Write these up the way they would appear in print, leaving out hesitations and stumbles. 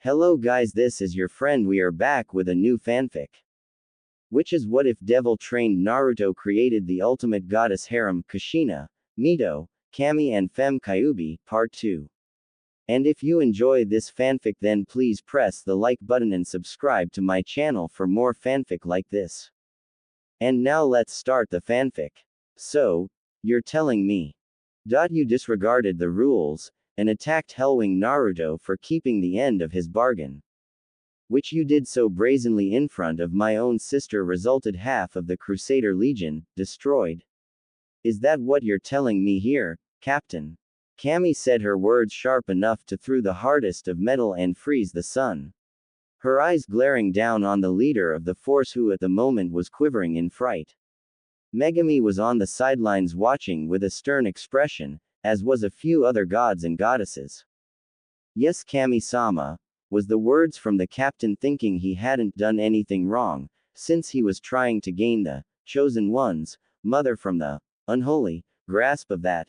Hello guys, this is your friend. We are back with a new fanfic. Which is what if devil-trained Naruto created the ultimate goddess harem, Kushina, Mito, Kami and Femme Kyuubi, Part 2. And if you enjoy this fanfic then please press the like button and subscribe to my channel for more fanfic like this. And now let's start the fanfic. So, you're telling me. You disregarded the rules, and attacked Hellwing Naruto for keeping the end of his bargain. Which you did so brazenly in front of my own sister resulted half of the Crusader Legion, destroyed. Is that what you're telling me here, Captain? Kami said her words sharp enough to through the hardest of metal and freeze the sun. Her eyes glaring down on the leader of the force who at the moment was quivering in fright. Megami was on the sidelines watching with a stern expression, as was a few other gods and goddesses. Yes, Kami-sama, was the words from the captain, thinking he hadn't done anything wrong, since he was trying to gain the chosen one's mother from the unholy grasp of that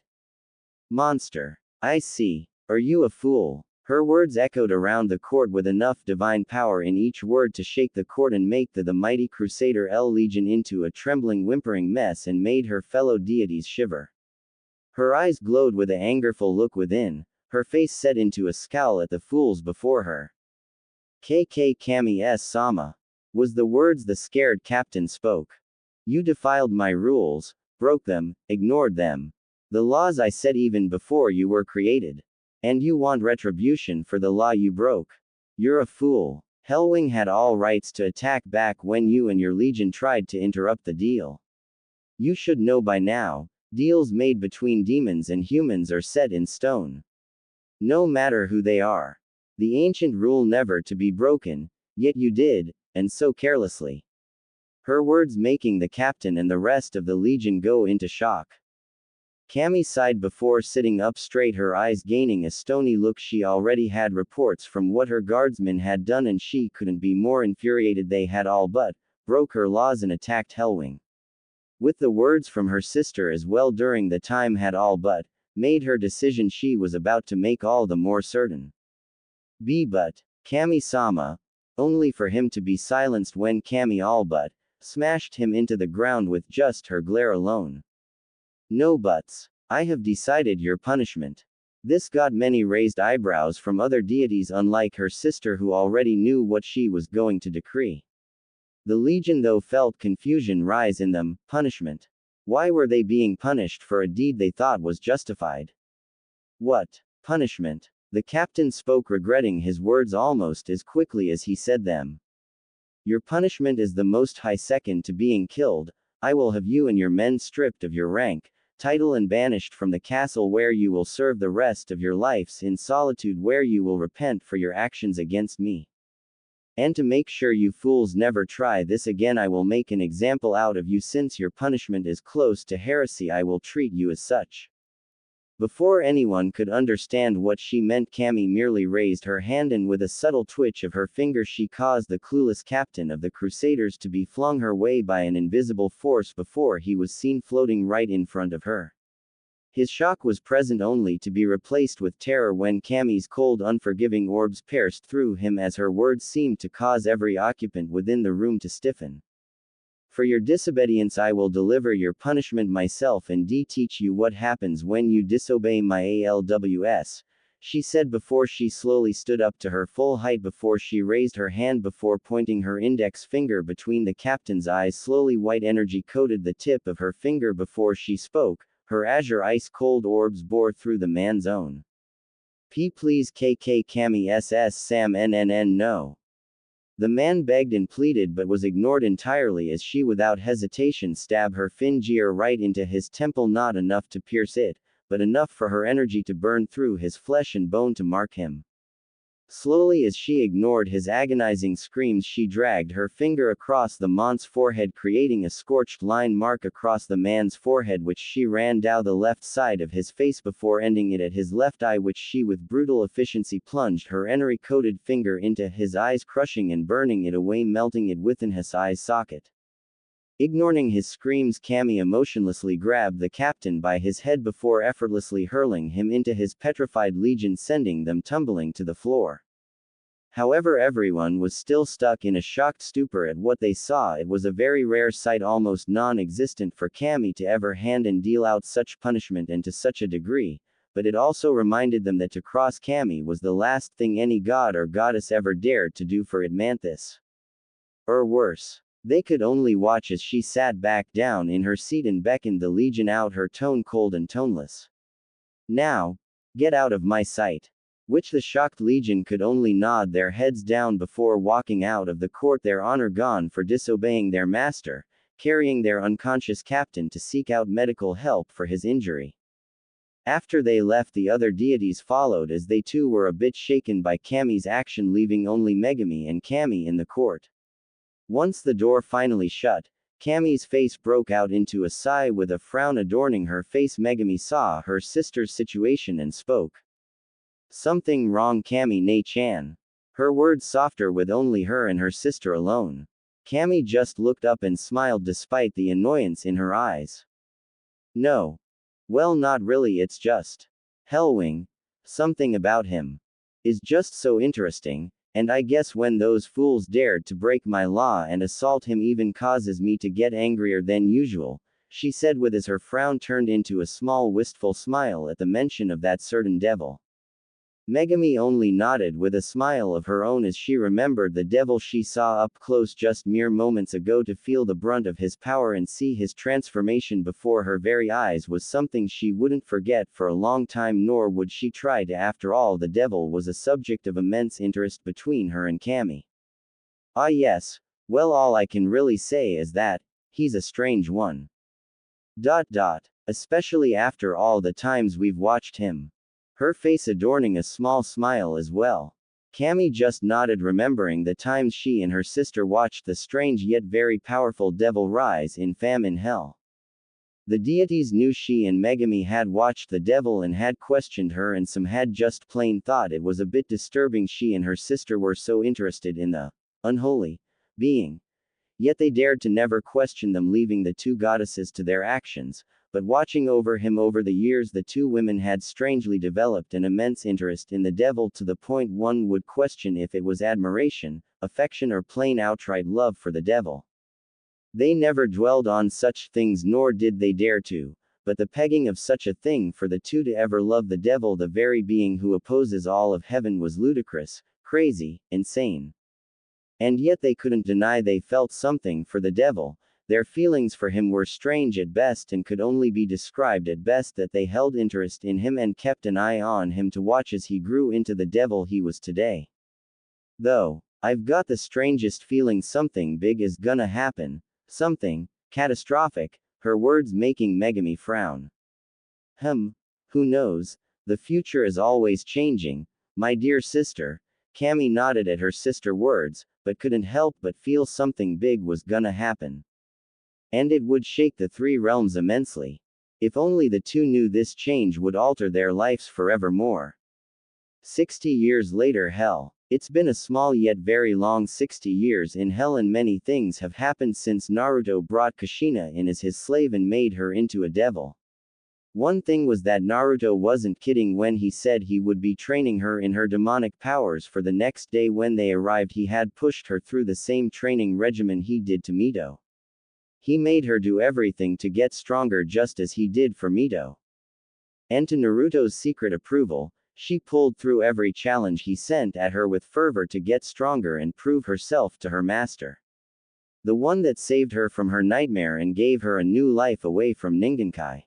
monster. I see. Are you a fool? Her words echoed around the court with enough divine power in each word to shake the court and make the mighty Crusader Legion into a trembling, whimpering mess and made her fellow deities shiver. Her eyes glowed with an angerful look within, her face set into a scowl at the fools before her. Kami-sama, was the words the scared captain spoke. You defiled my rules, broke them, ignored them. The laws I set even before you were created. And you want retribution for the law you broke. You're a fool. Hellwing had all rights to attack back when you and your legion tried to interrupt the deal. You should know by now. Deals made between demons and humans are set in stone. No matter who they are. The ancient rule never to be broken, yet you did, and so carelessly. Her words making the captain and the rest of the legion go into shock. Kami sighed before sitting up straight, her eyes gaining a stony look. She already had reports from what her guardsmen had done and she couldn't be more infuriated. They had all but broke her laws and attacked Hellwing. With the words from her sister as well during the time had all but made her decision she was about to make all the more certain. But Kami-sama, only for him to be silenced when Kami all but smashed him into the ground with just her glare alone. No buts. I have decided your punishment. This got many raised eyebrows from other deities, unlike her sister who already knew what she was going to decree. The legion though felt confusion rise in them. Punishment. Why were they being punished for a deed they thought was justified? What punishment? The captain spoke, regretting his words almost as quickly as he said them. Your punishment is the most high, second to being killed. I will have you and your men stripped of your rank, title and banished from the castle where you will serve the rest of your lives in solitude, where you will repent for your actions against me. And to make sure you fools never try this again, I will make an example out of you. Since your punishment is close to heresy, I will treat you as such. Before anyone could understand what she meant, Kami merely raised her hand and with a subtle twitch of her finger she caused the clueless captain of the Crusaders to be flung her way by an invisible force before he was seen floating right in front of her. His shock was present only to be replaced with terror when Kami's cold, unforgiving orbs pierced through him as her words seemed to cause every occupant within the room to stiffen. For your disobedience I will deliver your punishment myself and teach you what happens when you disobey my ALWS, she said before she slowly stood up to her full height before she raised her hand before pointing her index finger between the captain's eyes. Slowly white energy coated the tip of her finger before she spoke. Her azure ice-cold orbs bore through the man's own. Please Kami SS Sam NNN no. The man begged and pleaded but was ignored entirely as she without hesitation stabbed her finger right into his temple, not enough to pierce it, but enough for her energy to burn through his flesh and bone to mark him. Slowly as she ignored his agonizing screams, she dragged her finger across the man's forehead, creating a scorched line mark across the man's forehead, which she ran down the left side of his face before ending it at his left eye, which she with brutal efficiency plunged her energy-coated finger into his eyes, crushing and burning it away, melting it within his eye socket. Ignoring his screams, Kami emotionlessly grabbed the captain by his head before effortlessly hurling him into his petrified legion, sending them tumbling to the floor. However, everyone was still stuck in a shocked stupor at what they saw. It was a very rare sight, almost non-existent, for Kami to ever hand and deal out such punishment and to such a degree, but it also reminded them that to cross Kami was the last thing any god or goddess ever dared to do, for it meant this. Or worse. They could only watch as she sat back down in her seat and beckoned the legion out, her tone cold and toneless. Now, get out of my sight. Which the shocked legion could only nod their heads down before walking out of the court, their honor gone for disobeying their master, carrying their unconscious captain to seek out medical help for his injury. After they left, the other deities followed, as they too were a bit shaken by Kami's action, leaving only Megami and Kami in the court. Once the door finally shut, Kami's face broke out into a sigh with a frown adorning her face. Megami saw her sister's situation and spoke. Something wrong, Kami ne-chan? Her words softer with only her and her sister alone. Kami just looked up and smiled despite the annoyance in her eyes. No. Well, not really, it's just. Hellwing. Something about him. Is just so interesting, and I guess when those fools dared to break my law and assault him even causes me to get angrier than usual, she said with as her frown turned into a small wistful smile at the mention of that certain devil. Megami only nodded with a smile of her own as she remembered the devil she saw up close just mere moments ago. To feel the brunt of his power and see his transformation before her very eyes was something she wouldn't forget for a long time, nor would she try to. After all, the devil was a subject of immense interest between her and Kami. Ah yes, well, all I can really say is that, he's a strange one. Especially after all the times we've watched him. Her face adorning a small smile as well. Kami just nodded, remembering the times she and her sister watched the strange yet very powerful devil rise in fame in hell. The deities knew she and Megami had watched the devil and had questioned her, and some had just plain thought it was a bit disturbing she and her sister were so interested in the unholy being. Yet they dared to never question them, leaving the two goddesses to their actions. But watching over him over the years, the two women had strangely developed an immense interest in the devil, to the point one would question if it was admiration, affection, or plain outright love for the devil. They never dwelled on such things, nor did they dare to, but the pegging of such a thing for the two to ever love the devil, the very being who opposes all of heaven, was ludicrous, crazy, insane. And yet they couldn't deny they felt something for the devil. Their feelings for him were strange at best and could only be described at best that they held interest in him and kept an eye on him to watch as he grew into the devil he was today. Though, I've got the strangest feeling something big is gonna happen, something catastrophic, her words making Megami frown. Who knows? The future is always changing, my dear sister. Kami nodded at her sister's words, but couldn't help but feel something big was gonna happen. And it would shake the three realms immensely. If only the two knew this change would alter their lives forevermore. 60 years later, hell. It's been a small yet very long 60 years in hell, and many things have happened since Naruto brought Kushina in as his slave and made her into a devil. One thing was that Naruto wasn't kidding when he said he would be training her in her demonic powers, for the next day when they arrived he had pushed her through the same training regimen he did to Mito. He made her do everything to get stronger, just as he did for Mito. And to Naruto's secret approval, she pulled through every challenge he sent at her with fervor to get stronger and prove herself to her master. The one that saved her from her nightmare and gave her a new life away from Ningenkai.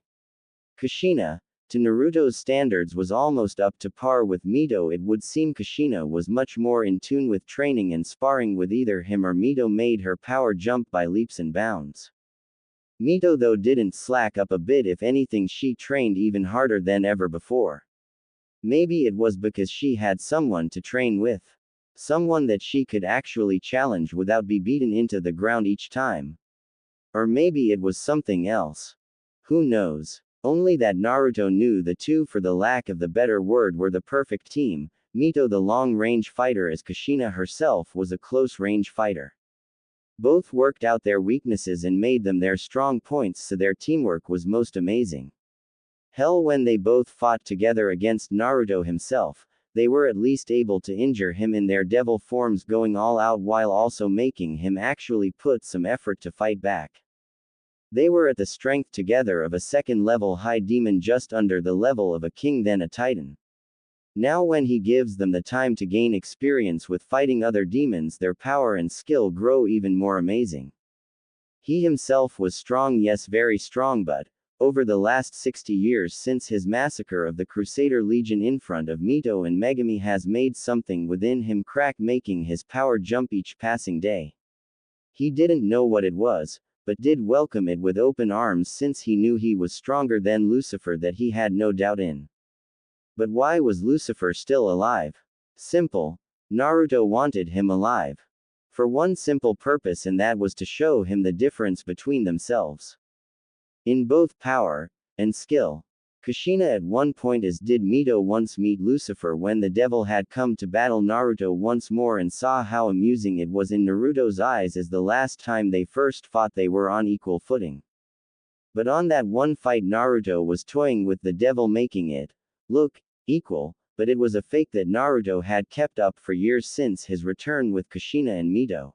Kushina, to Naruto's standards, was almost up to par with Mito. It would seem Kushina was much more in tune with training and sparring with either him or Mito made her power jump by leaps and bounds. Mito, though, didn't slack up a bit. If anything, she trained even harder than ever before. Maybe it was because she had someone to train with. Someone that she could actually challenge without being beaten into the ground each time. Or maybe it was something else. Who knows? Only that Naruto knew the two, for the lack of the better word, were the perfect team. Mito the long-range fighter, as Kushina herself was a close-range fighter. Both worked out their weaknesses and made them their strong points, so their teamwork was most amazing. Hell, when they both fought together against Naruto himself, they were at least able to injure him in their devil forms, going all out while also making him actually put some effort to fight back. They were at the strength together of a second-level high demon, just under the level of a king, then a titan. Now when he gives them the time to gain experience with fighting other demons, their power and skill grow even more amazing. He himself was strong, yes, very strong, but over the last 60 years since his massacre of the Crusader Legion in front of Mito and Megami has made something within him crack, making his power jump each passing day. He didn't know what it was, but did welcome it with open arms, since he knew he was stronger than Lucifer, that he had no doubt in. But why was Lucifer still alive? Simple. Naruto wanted him alive. For one simple purpose, and that was to show him the difference between themselves. In both power and skill. Kushina at one point as did Mito once meet Lucifer when the devil had come to battle Naruto once more, and saw how amusing it was in Naruto's eyes, as the last time they first fought they were on equal footing. But on that one fight Naruto was toying with the devil, making it look equal, but it was a fake that Naruto had kept up for years since his return with Kushina and Mito.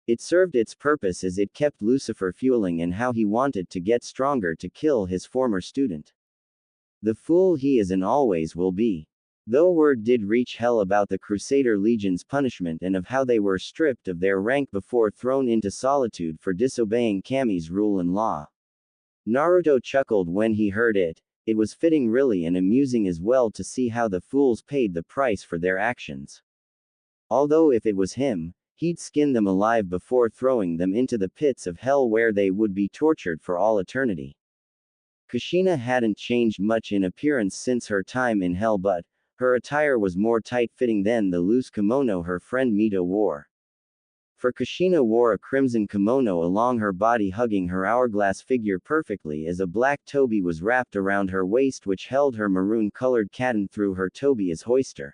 It served its purpose, as it kept Lucifer fueling and how he wanted to get stronger to kill his former student. The fool he is and always will be. Though word did reach Hell about the Crusader Legion's punishment and of how they were stripped of their rank before thrown into solitude for disobeying Kami's rule and law. Naruto chuckled when he heard it. It was fitting, really, and amusing as well, to see how the fools paid the price for their actions. Although if it was him, he'd skin them alive before throwing them into the pits of hell, where they would be tortured for all eternity. Kushina hadn't changed much in appearance since her time in hell, but her attire was more tight-fitting than the loose kimono her friend Mito wore. For Kushina wore a crimson kimono along her body, hugging her hourglass figure perfectly, as a black toby was wrapped around her waist, which held her maroon-colored katan through her toby as hoister.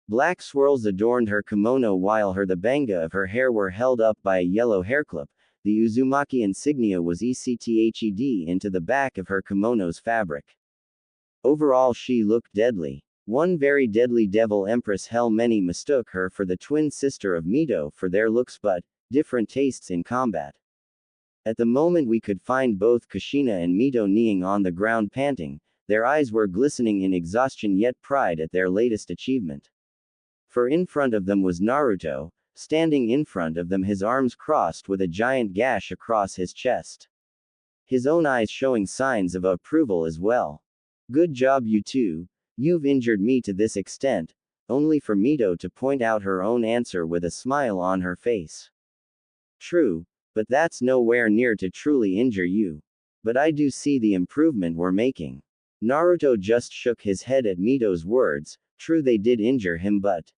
Black swirls adorned her kimono, while the banga of her hair were held up by a yellow hairclip. The Uzumaki insignia was etched into the back of her kimono's fabric. Overall she looked deadly. One very deadly devil empress. Hell, many mistook her for the twin sister of Mito for their looks, but different tastes in combat. At the moment we could find both Kushina and Mito kneeling on the ground, panting. Their eyes were glistening in exhaustion yet pride at their latest achievement. For in front of them was Naruto, standing in front of them, his arms crossed with a giant gash across his chest. His own eyes showing signs of approval as well. Good job, you two. You've injured me to this extent, only for Mito to point out her own answer with a smile on her face. True, but that's nowhere near to truly injure you. But I do see the improvement we're making. Naruto just shook his head at Mito's words. True, they did injure him, but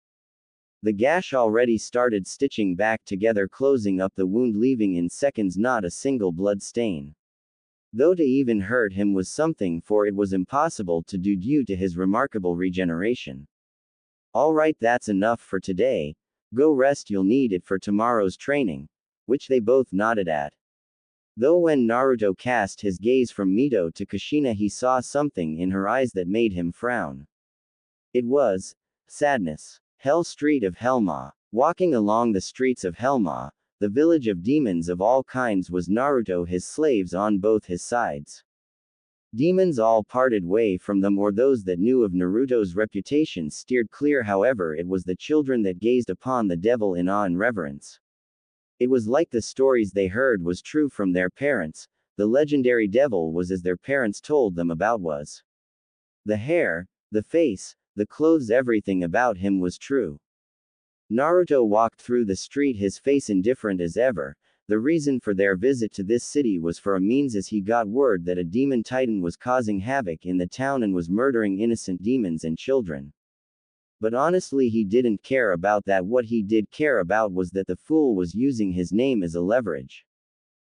the gash already started stitching back together, closing up the wound, leaving in seconds not a single blood stain. Though to even hurt him was something, for it was impossible to do due to his remarkable regeneration. Alright, that's enough for today. Go rest, you'll need it for tomorrow's training. Which they both nodded at. Though when Naruto cast his gaze from Mito to Kushina, he saw something in her eyes that made him frown. It was sadness. Hell Street of Helma. Walking along the streets of Helma, the village of demons of all kinds, was Naruto, his slaves on both his sides. Demons all parted way from them, or those that knew of Naruto's reputation steered clear. However, it was the children that gazed upon the devil in awe and reverence. It was like the stories they heard was true from their parents. The legendary devil was as their parents told them about was. The hair, the face, the clothes, everything about him was true. Naruto walked through the street, his face indifferent as ever. The reason for their visit to this city was for a means, as he got word that a demon titan was causing havoc in the town and was murdering innocent demons and children. But honestly, he didn't care about that. What he did care about was that the fool was using his name as a leverage.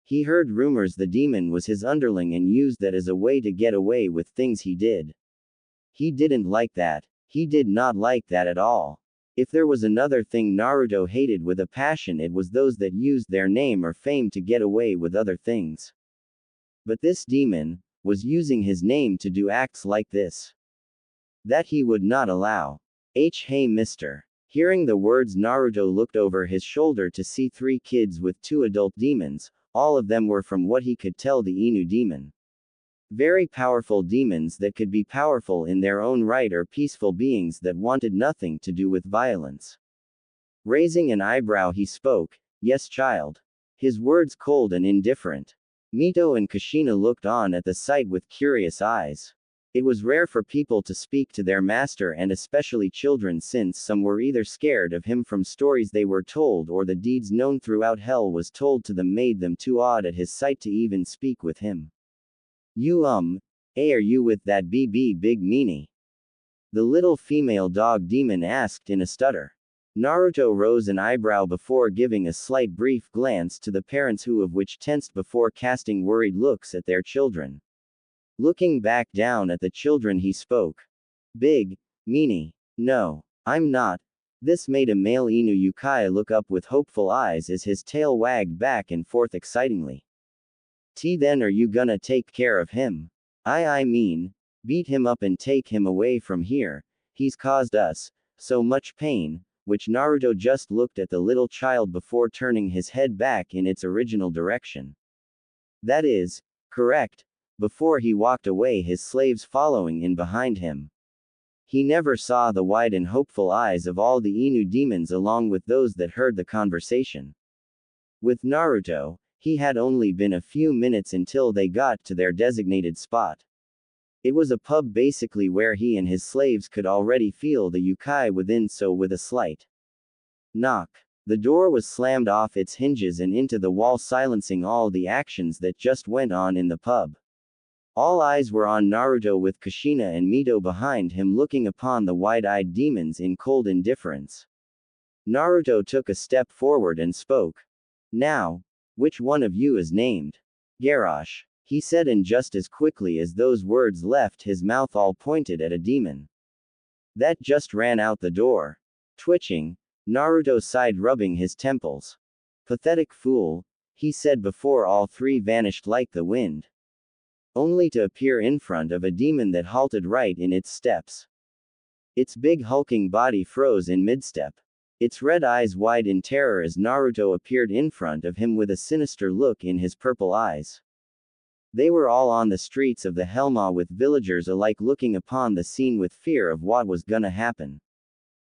He heard rumors the demon was his underling and used that as a way to get away with things he did. He didn't like that. He did not like that at all. If there was another thing Naruto hated with a passion, it was those that used their name or fame to get away with other things. But this demon was using his name to do acts like this. That he would not allow. Hey mister. Hearing the words, Naruto looked over his shoulder to see 3 kids with 2 adult demons. All of them were, from what he could tell, the Inu demon. Very powerful demons that could be powerful in their own right, or peaceful beings that wanted nothing to do with violence. Raising an eyebrow, he spoke, "Yes, child." His words cold and indifferent. Mito and Kushina looked on at the sight with curious eyes. It was rare for people to speak to their master, and especially children, since some were either scared of him from stories they were told, or the deeds known throughout hell was told to them made them too awed at his sight to even speak with him. "You are you with that big meanie?" the little female dog demon asked in a stutter. Naruto rose an eyebrow before giving a slight brief glance to the parents, who of which tensed before casting worried looks at their children. Looking back down at the children, he spoke. "Big meanie. No, I'm not." This made a male Inu Uchiha look up with hopeful eyes as his tail wagged back and forth excitingly. Then are you gonna take care of him? I mean, beat him up and take him away from here. He's caused us so much pain. Which Naruto just looked at the little child before turning his head back in its original direction. "That is correct." Before he walked away, his slaves following in behind him. He never saw the wide and hopeful eyes of all the Inu demons along with those that heard the conversation. With Naruto, he had only been a few minutes until they got to their designated spot. It was a pub basically, where he and his slaves could already feel the Uchiha within, so with a slight knock, the door was slammed off its hinges and into the wall, silencing all the actions that just went on in the pub. All eyes were on Naruto, with Kushina and Mito behind him looking upon the wide-eyed demons in cold indifference. Naruto took a step forward and spoke. "Now, which one of you is named Garrosh?" he said, and just as quickly as those words left his mouth, all pointed at a demon that just ran out the door. Twitching, Naruto sighed, rubbing his temples. "Pathetic fool," he said before all 3 vanished like the wind, only to appear in front of a demon that halted right in its steps. Its big hulking body froze in mid-step, its red eyes wide in terror as Naruto appeared in front of him with a sinister look in his purple eyes. They were all on the streets of the Helma, with villagers alike looking upon the scene with fear of what was gonna happen.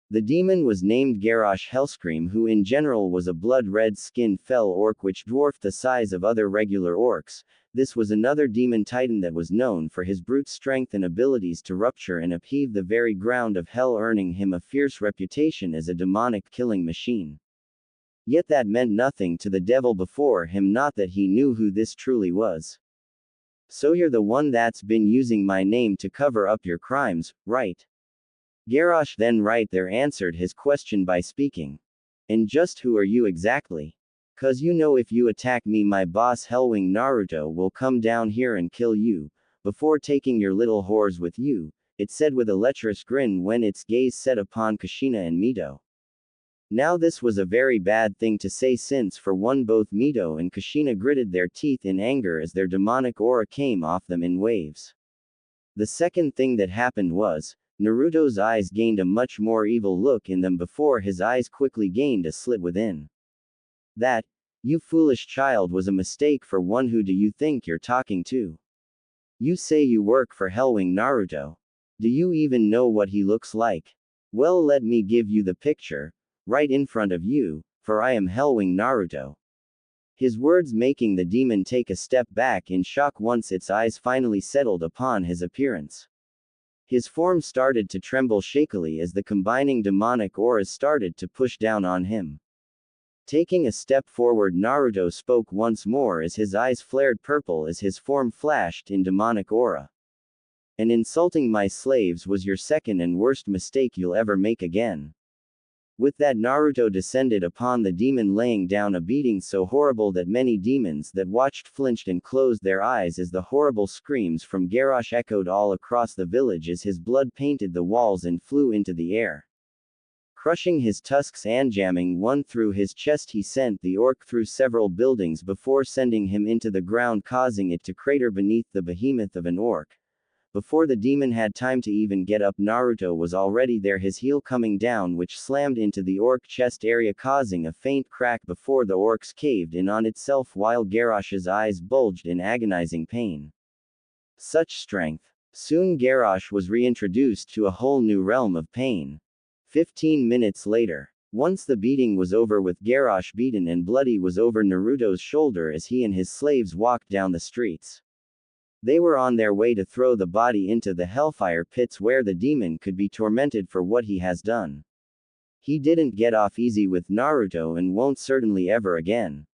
The demon was named Garrosh Hellscream, who in general was a blood-red-skinned fell orc which dwarfed the size of other regular orcs. This was another demon titan that was known for his brute strength and abilities to rupture and upheave the very ground of hell, earning him a fierce reputation as a demonic killing machine. Yet that meant nothing to the devil before him, not that he knew who this truly was. "So you're the one that's been using my name to cover up your crimes, right?" Garrosh then right there answered his question by speaking. "And just who are you exactly? 'Cause you know if you attack me, my boss Hellwing Naruto will come down here and kill you, before taking your little whores with you," it said with a lecherous grin when its gaze set upon Kushina and Mito. Now this was a very bad thing to say, since for one both Mito and Kushina gritted their teeth in anger as their demonic aura came off them in waves. The second thing that happened was, Naruto's eyes gained a much more evil look in them before his eyes quickly gained a slit within. "That, you foolish child, was a mistake. For one, who do you think you're talking to? You say you work for Hellwing Naruto. Do you even know what he looks like? Well, let me give you the picture, right in front of you, for I am Hellwing Naruto." His words making the demon take a step back in shock once its eyes finally settled upon his appearance. His form started to tremble shakily as the combining demonic auras started to push down on him. Taking a step forward, Naruto spoke once more as his eyes flared purple as his form flashed in demonic aura. "And insulting my slaves was your second and worst mistake you'll ever make again." With that, Naruto descended upon the demon, laying down a beating so horrible that many demons that watched flinched and closed their eyes as the horrible screams from Garrosh echoed all across the village as his blood painted the walls and flew into the air. Crushing his tusks and jamming one through his chest, he sent the orc through several buildings before sending him into the ground, causing it to crater beneath the behemoth of an orc. Before the demon had time to even get up, Naruto was already there, his heel coming down, which slammed into the orc chest area, causing a faint crack before the orcs caved in on itself, while Garrosh's eyes bulged in agonizing pain. Such strength. Soon Garrosh was reintroduced to a whole new realm of pain. 15 minutes later. Once the beating was over, with Garrosh beaten and bloody, was over Naruto's shoulder as he and his slaves walked down the streets. They were on their way to throw the body into the hellfire pits where the demon could be tormented for what he has done. He didn't get off easy with Naruto and won't certainly ever again.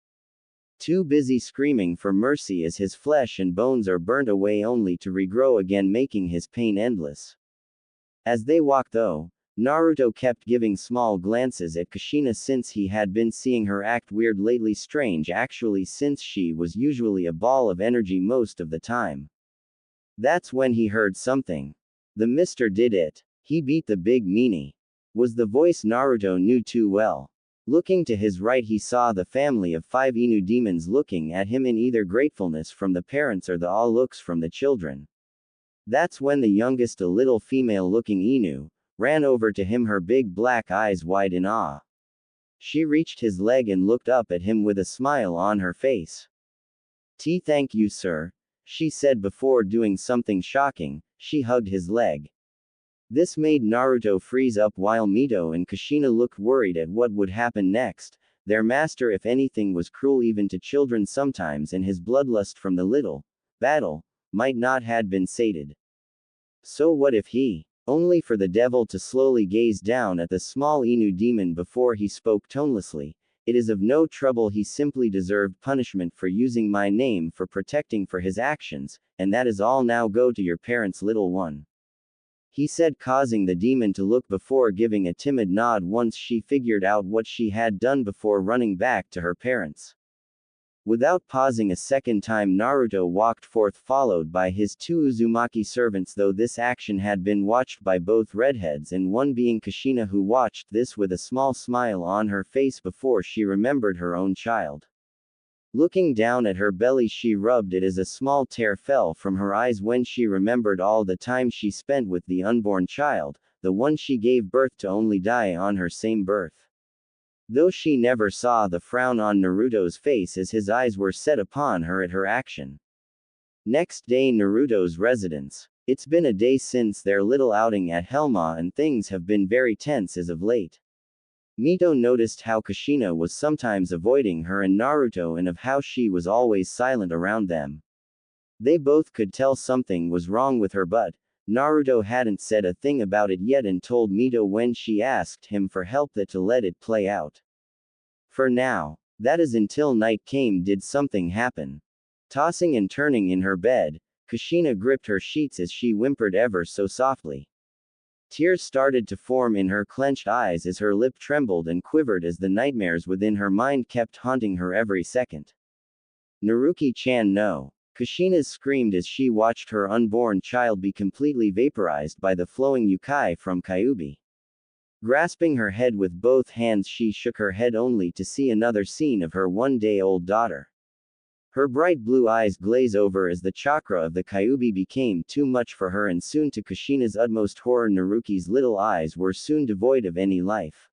Too busy screaming for mercy as his flesh and bones are burnt away only to regrow again, making his pain endless. As they walked though, Naruto kept giving small glances at Kushina since he had been seeing her act weird lately, strange actually, since she was usually a ball of energy most of the time. That's when he heard something. The mister did it. He beat the big meanie. Was the voice Naruto knew too well. Looking to his right, he saw the family of 5 Inu demons looking at him in either gratefulness from the parents or the awe looks from the children. That's when the youngest, a little female-looking Inu, ran over to him, her big black eyes wide in awe. She reached his leg and looked up at him with a smile on her face. Thank you, sir," she said before doing something shocking. She hugged his leg. This made Naruto freeze up, while Mito and Kushina looked worried at what would happen next. Their master, if anything, was cruel even to children sometimes, and his bloodlust from the little battle might not had been sated. So what if he? Only for the devil to slowly gaze down at the small Inu demon before he spoke tonelessly. It is of no trouble, he simply deserved punishment for using my name, for protecting for his actions, and that is all. Now go to your parents, little one. He said, causing the demon to look before giving a timid nod once she figured out what she had done before running back to her parents. Without pausing a second time, Naruto walked forth, followed by his 2 Uzumaki servants, though this action had been watched by both redheads, and one being Kushina, who watched this with a small smile on her face before she remembered her own child. Looking down at her belly, she rubbed it as a small tear fell from her eyes when she remembered all the time she spent with the unborn child, the one she gave birth to, only die on her same birth. Though she never saw the frown on Naruto's face as his eyes were set upon her at her action. Next day, Naruto's residence. It's been a day since their little outing at Helma, and things have been very tense as of late. Mito noticed how Kushina was sometimes avoiding her and Naruto, and of how she was always silent around them. They both could tell something was wrong with her, but Naruto hadn't said a thing about it yet, and told Mito when she asked him for help that to let it play out. For now. That is, until night came. Did something happen? Tossing and turning in her bed, Kushina gripped her sheets as she whimpered ever so softly. Tears started to form in her clenched eyes as her lip trembled and quivered as the nightmares within her mind kept haunting her every second. Naruki-chan, no. Kushina screamed as she watched her unborn child be completely vaporized by the flowing yukai from Kyuubi. Grasping her head with both hands, she shook her head only to see another scene of her one-day-old daughter. Her bright blue eyes glaze over as the chakra of the Kyuubi became too much for her, and soon, to Kushina's utmost horror, Naruki's little eyes were soon devoid of any life.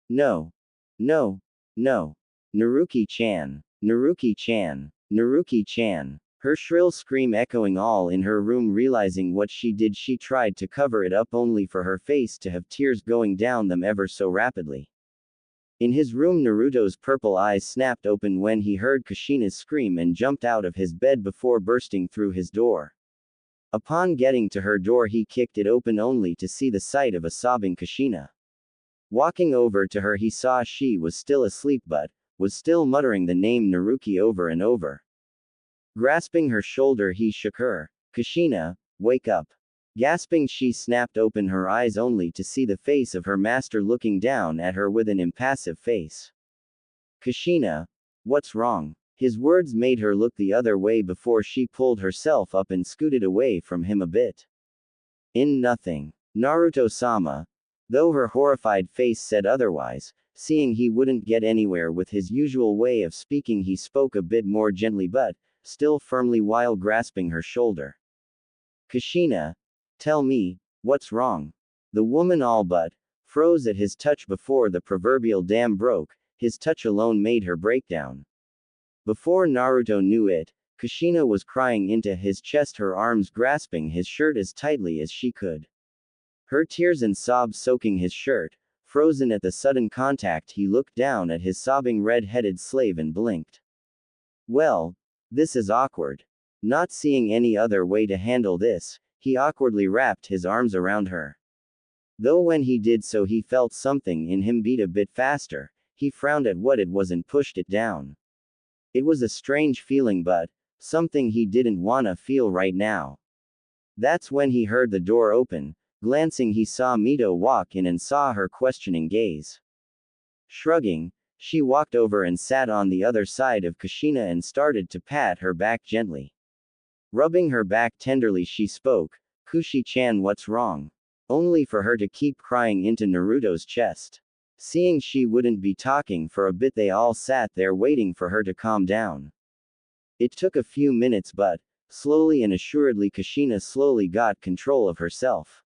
No. No. No. Naruki-chan. Naruki-chan. Naruki-chan. Her shrill scream echoing all in her room. Realizing what she did, she tried to cover it up, only for her face to have tears going down them ever so rapidly. In his room, Naruto's purple eyes snapped open when he heard Kushina's scream and jumped out of his bed before bursting through his door. Upon getting to her door, he kicked it open only to see the sight of a sobbing Kushina. Walking over to her, he saw she was still asleep but was still muttering the name Naruki over and over. Grasping her shoulder, he shook her. Kushina, wake up. Gasping, she snapped open her eyes only to see the face of her master looking down at her with an impassive face. Kushina, what's wrong? His words made her look the other way before she pulled herself up and scooted away from him a bit. Nothing. Naruto-sama. Though her horrified face said otherwise, seeing he wouldn't get anywhere with his usual way of speaking, he spoke a bit more gently but still firmly while grasping her shoulder. Kushina, tell me, what's wrong? The woman all but froze at his touch before the proverbial dam broke. His touch alone made her break down. Before Naruto knew it, Kushina was crying into his chest, her arms grasping his shirt as tightly as she could. Her tears and sobs soaking his shirt. Frozen at the sudden contact, he looked down at his sobbing red-headed slave and blinked. Well, this is awkward. Not seeing any other way to handle this, he awkwardly wrapped his arms around her. Though when he did so he felt something in him beat a bit faster, he frowned at what it was and pushed it down. It was a strange feeling, but something he didn't wanna feel right now. That's when he heard the door open. Glancing, he saw Mito walk in and saw her questioning gaze. Shrugging, she walked over and sat on the other side of Kushina and started to pat her back gently. Rubbing her back tenderly, she spoke, "Kushi-chan, what's wrong?" Only for her to keep crying into Naruto's chest. Seeing she wouldn't be talking for a bit, they all sat there waiting for her to calm down. It took a few minutes, but slowly and assuredly Kushina slowly got control of herself.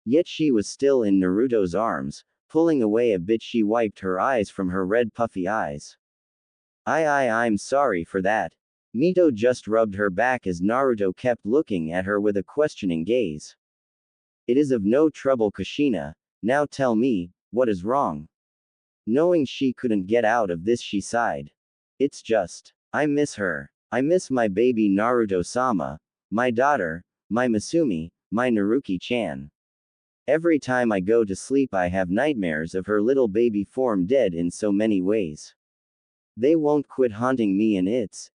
Yet she was still in Naruto's arms. Pulling away a bit, she wiped her eyes from her red puffy eyes. I'm sorry for that. Mito just rubbed her back as Naruto kept looking at her with a questioning gaze. It is of no trouble, Kushina. Now tell me, what is wrong? Knowing she couldn't get out of this, she sighed. It's just, I miss her. I miss my baby Naruto-sama, my daughter, my Masumi, my Naruki-chan. Every time I go to sleep I have nightmares of her little baby form dead in so many ways. They won't quit haunting me and it's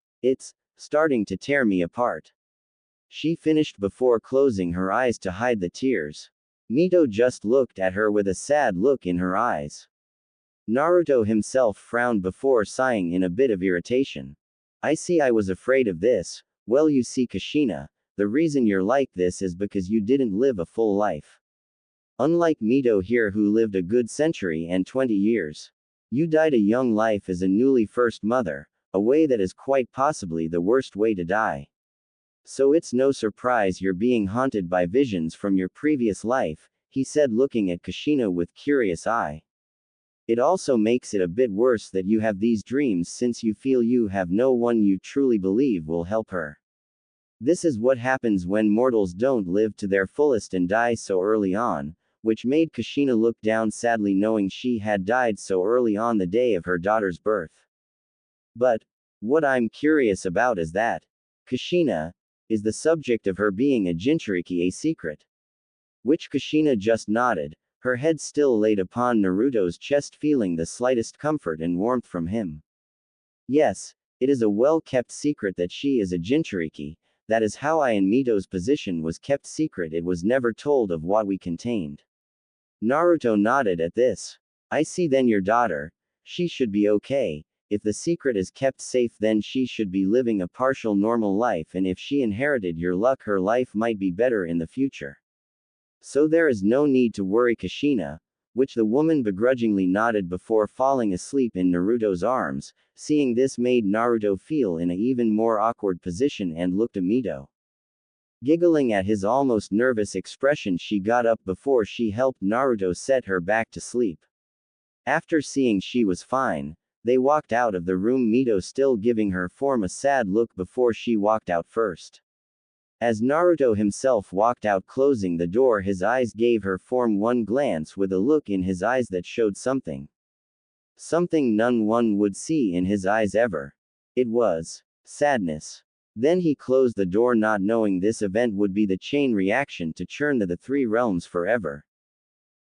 starting to tear me apart. She finished before closing her eyes to hide the tears. Mito just looked at her with a sad look in her eyes. Naruto himself frowned before sighing in a bit of irritation. I see, I was afraid of this. Well, you see, Kushina, the reason you're like this is because you didn't live a full life. Unlike Mito here, who lived a good century and 20 years. You died a young life as a newly first mother, a way that is quite possibly the worst way to die. So it's no surprise you're being haunted by visions from your previous life, he said, looking at Kushina with curious eye. It also makes it a bit worse that you have these dreams, since you feel you have no one you truly believe will help her. This is what happens when mortals don't live to their fullest and die so early on, which made Kushina look down sadly, knowing she had died so early on the day of her daughter's birth. But what I'm curious about is that Kushina is the subject of her being a Jinchuriki, a secret. Which Kushina just nodded, her head still laid upon Naruto's chest, feeling the slightest comfort and warmth from him. Yes, it is a well-kept secret that she is a Jinchuriki. That is how I in Mito's position was kept secret. It was never told of what we contained. Naruto nodded at this. I see, then your daughter, she should be okay. If the secret is kept safe, then she should be living a partial normal life, and if she inherited your luck, her life might be better in the future. So there is no need to worry, Kushina, which the woman begrudgingly nodded before falling asleep in Naruto's arms. Seeing this made Naruto feel in an even more awkward position and looked at Mito. Giggling at his almost nervous expression, she got up before she helped Naruto set her back to sleep. After seeing she was fine, they walked out of the room, Mito still giving her form a sad look before she walked out first. As Naruto himself walked out, closing the door, his eyes gave her form one glance with a look in his eyes that showed something. Something none one would see in his eyes ever. It was sadness. Then he closed the door, not knowing this event would be the chain reaction to churn the three realms forever.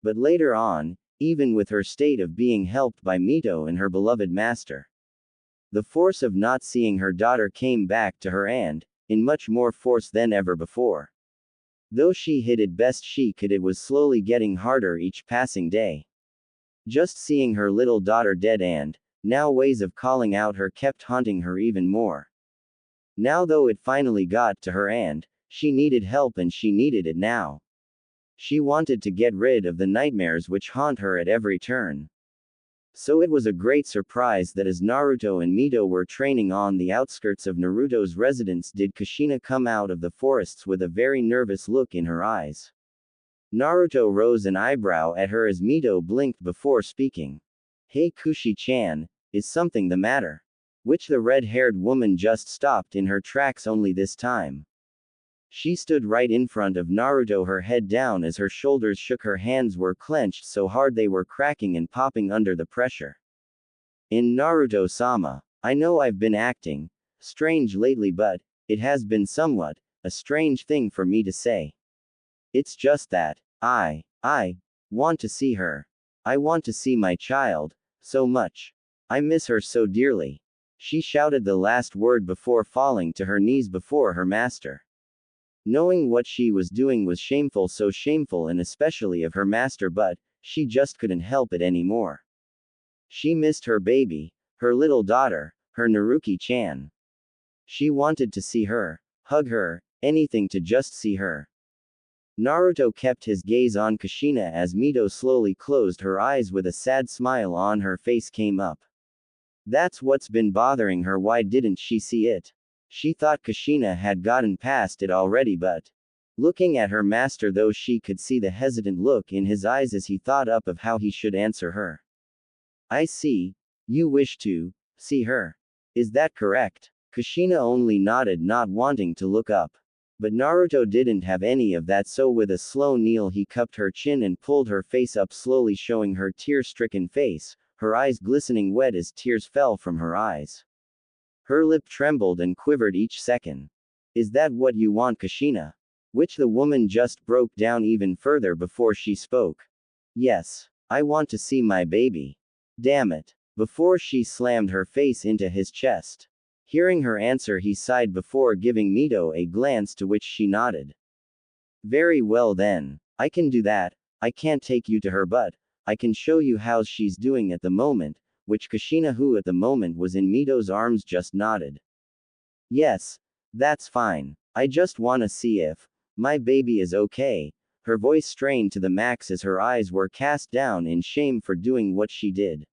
But later on, even with her state of being helped by Mito and her beloved master, the force of not seeing her daughter came back to her, and in much more force than ever before. Though she hid it best she could, it was slowly getting harder each passing day. Just seeing her little daughter dead and now ways of calling out her kept haunting her even more. Now though it finally got to her and she needed help, and she needed it now. She wanted to get rid of the nightmares which haunt her at every turn. So it was a great surprise that as Naruto and Mito were training on the outskirts of Naruto's residence did Kushina come out of the forests with a very nervous look in her eyes. Naruto rose an eyebrow at her as Mito blinked before speaking. Hey Kushi-chan, is something the matter? Which the red-haired woman just stopped in her tracks only this time. She stood right in front of Naruto, her head down as her shoulders shook, her hands were clenched so hard they were cracking and popping under the pressure. In Naruto-sama, I know I've been acting strange lately, but it has been somewhat a strange thing for me to say. It's just that I want to see her. I want to see my child so much. I miss her so dearly. She shouted the last word before falling to her knees before her master. Knowing what she was doing was shameful, so shameful, and especially of her master, but she just couldn't help it anymore. She missed her baby, her little daughter, her Naruki-chan. She wanted to see her, hug her, anything to just see her. Naruto kept his gaze on Kushina as Mito slowly closed her eyes with a sad smile on her face came up. That's what's been bothering her. Why didn't she see it? She thought Kushina had gotten past it already, but looking at her master, though, she could see the hesitant look in his eyes as he thought up of how he should answer her. I see. You wish to see her. Is that correct? Kushina only nodded, not wanting to look up. But Naruto didn't have any of that, so with a slow kneel he cupped her chin and pulled her face up slowly, showing her tear-stricken face, her eyes glistening wet as tears fell from her eyes. Her lip trembled and quivered each second. Is that what you want, Kushina? Which the woman just broke down even further before she spoke. Yes. I want to see my baby. Damn it. Before she slammed her face into his chest. Hearing her answer, he sighed before giving Mito a glance, to which she nodded. Very well then. I can do that. I can't take you to her, but I can show you how she's doing at the moment, which Kushina, who at the moment was in Mito's arms, just nodded. Yes, that's fine. I just wanna see if my baby is okay. Her voice strained to the max as her eyes were cast down in shame for doing what she did.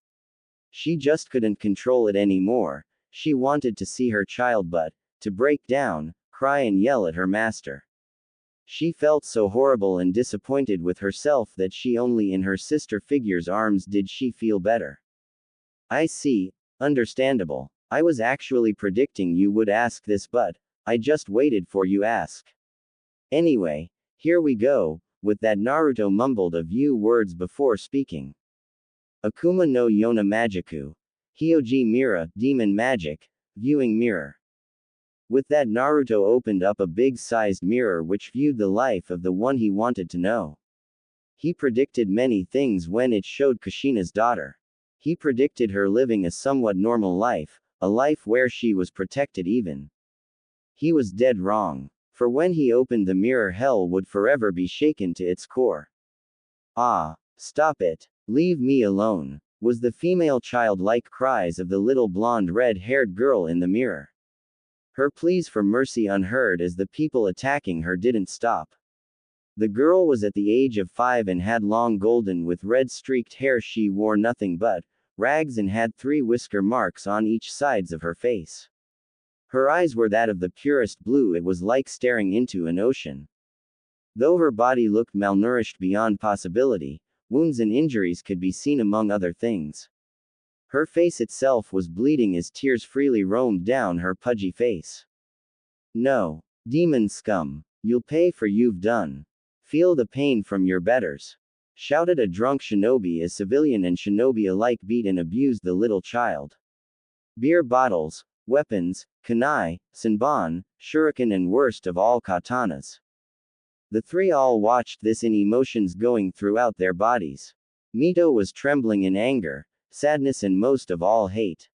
She just couldn't control it anymore. She wanted to see her child, but to break down, cry and yell at her master. She felt so horrible and disappointed with herself that she only in her sister figure's arms did she feel better. I see. Understandable. I was actually predicting you would ask this, but I just waited for you ask. Anyway, here we go. With that, Naruto mumbled a few words before speaking. Akuma no Yona Magiku. Hyoji Mira, Demon Magic, Viewing Mirror. With that, Naruto opened up a big-sized mirror which viewed the life of the one he wanted to know. He predicted many things when it showed Kushina's daughter. He predicted her living a somewhat normal life, a life where she was protected even. He was dead wrong. For when he opened the mirror, hell would forever be shaken to its core. Ah, stop it. Leave me alone, was the female childlike cries of the little blonde red-haired girl in the mirror. Her pleas for mercy unheard as the people attacking her didn't stop. The girl was at the age of 5 and had long golden with red streaked hair. She wore nothing but rags and had 3 whisker marks on each sides of her face. Her eyes were that of the purest blue. It was like staring into an ocean. Though her body looked malnourished beyond possibility, wounds and injuries could be seen among other things. Her face itself was bleeding as tears freely roamed down her pudgy face. No. Demon scum. You'll pay for you've done. Feel the pain from your betters. Shouted a drunk shinobi as civilian and shinobi alike beat and abused the little child. Beer bottles, weapons, kunai, senbon, shuriken and worst of all katanas. The 3 all watched this in emotions going throughout their bodies. Mito was trembling in anger, sadness and most of all hate.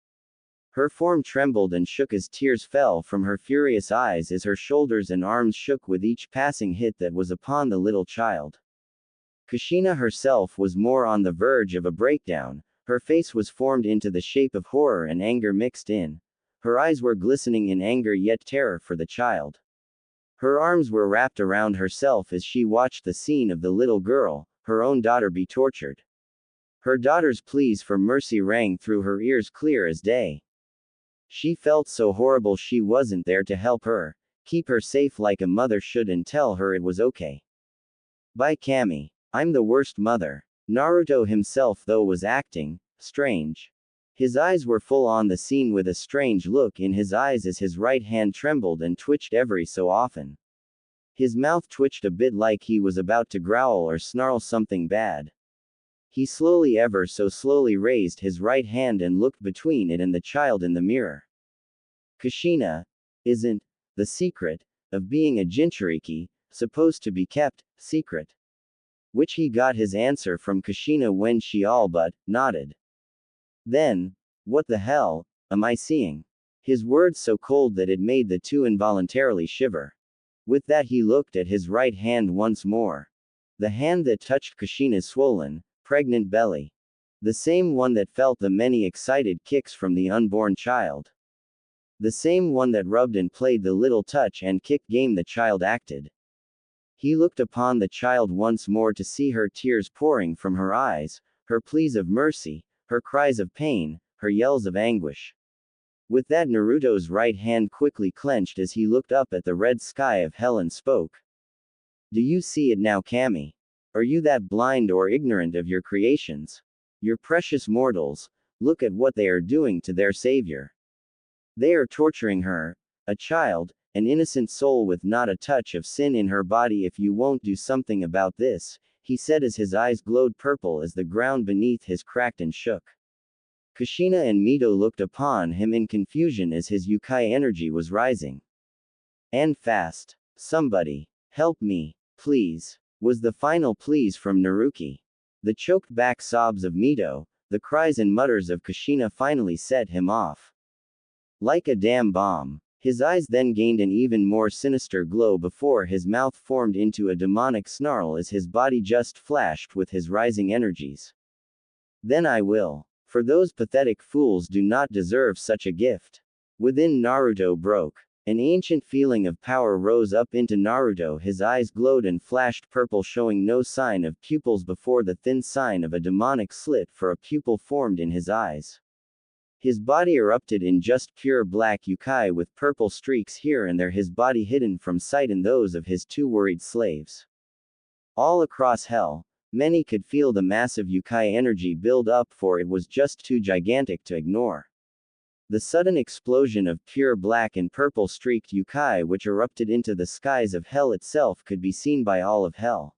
Her form trembled and shook as tears fell from her furious eyes as her shoulders and arms shook with each passing hit that was upon the little child. Kushina herself was more on the verge of a breakdown. Her face was formed into the shape of horror and anger mixed in. Her eyes were glistening in anger yet terror for the child. Her arms were wrapped around herself as she watched the scene of the little girl, her own daughter, be tortured. Her daughter's pleas for mercy rang through her ears clear as day. She felt so horrible she wasn't there to help her, keep her safe like a mother should and tell her it was okay. By Kami. I'm the worst mother. Naruto himself though was acting strange. His eyes were full on the scene with a strange look in his eyes as his right hand trembled and twitched every so often. His mouth twitched a bit like he was about to growl or snarl something bad. He slowly, ever so slowly, raised his right hand and looked between it and the child in the mirror. Kushina, isn't the secret of being a Jinchuriki supposed to be kept secret? Which he got his answer from Kushina when she all but nodded. Then, what the hell am I seeing? His words so cold that it made the two involuntarily shiver. With that he looked at his right hand once more. The hand that touched Kushina's swollen, pregnant belly. The same one that felt the many excited kicks from the unborn child. The same one that rubbed and played the little touch and kick game the child acted. He looked upon the child once more to see her tears pouring from her eyes, her pleas of mercy, her cries of pain, her yells of anguish. With that Naruto's right hand quickly clenched as he looked up at the red sky of hell and spoke. Do you see it now, Kami? Are you that blind or ignorant of your creations? Your precious mortals, look at what they are doing to their savior. They are torturing her, a child, an innocent soul with not a touch of sin in her body. If you won't do something about this, he said as his eyes glowed purple as the ground beneath his cracked and shook. Kushina and Mito looked upon him in confusion as his Yukai energy was rising. And fast. Somebody, help me, please, was the final pleas from Naruki. The choked back sobs of Mito, the cries and mutters of Kushina finally set him off. Like a damn bomb. His eyes then gained an even more sinister glow before his mouth formed into a demonic snarl as his body just flashed with his rising energies. Then I will. For those pathetic fools do not deserve such a gift. Within Naruto broke. An ancient feeling of power rose up into Naruto. His eyes glowed and flashed purple, showing no sign of pupils before the thin sign of a demonic slit for a pupil formed in his eyes. His body erupted in just pure black Yukai with purple streaks here and there, his body hidden from sight and those of his two worried slaves. All across hell, many could feel the massive Yukai energy build up, for it was just too gigantic to ignore. The sudden explosion of pure black and purple streaked Yukai which erupted into the skies of hell itself could be seen by all of hell.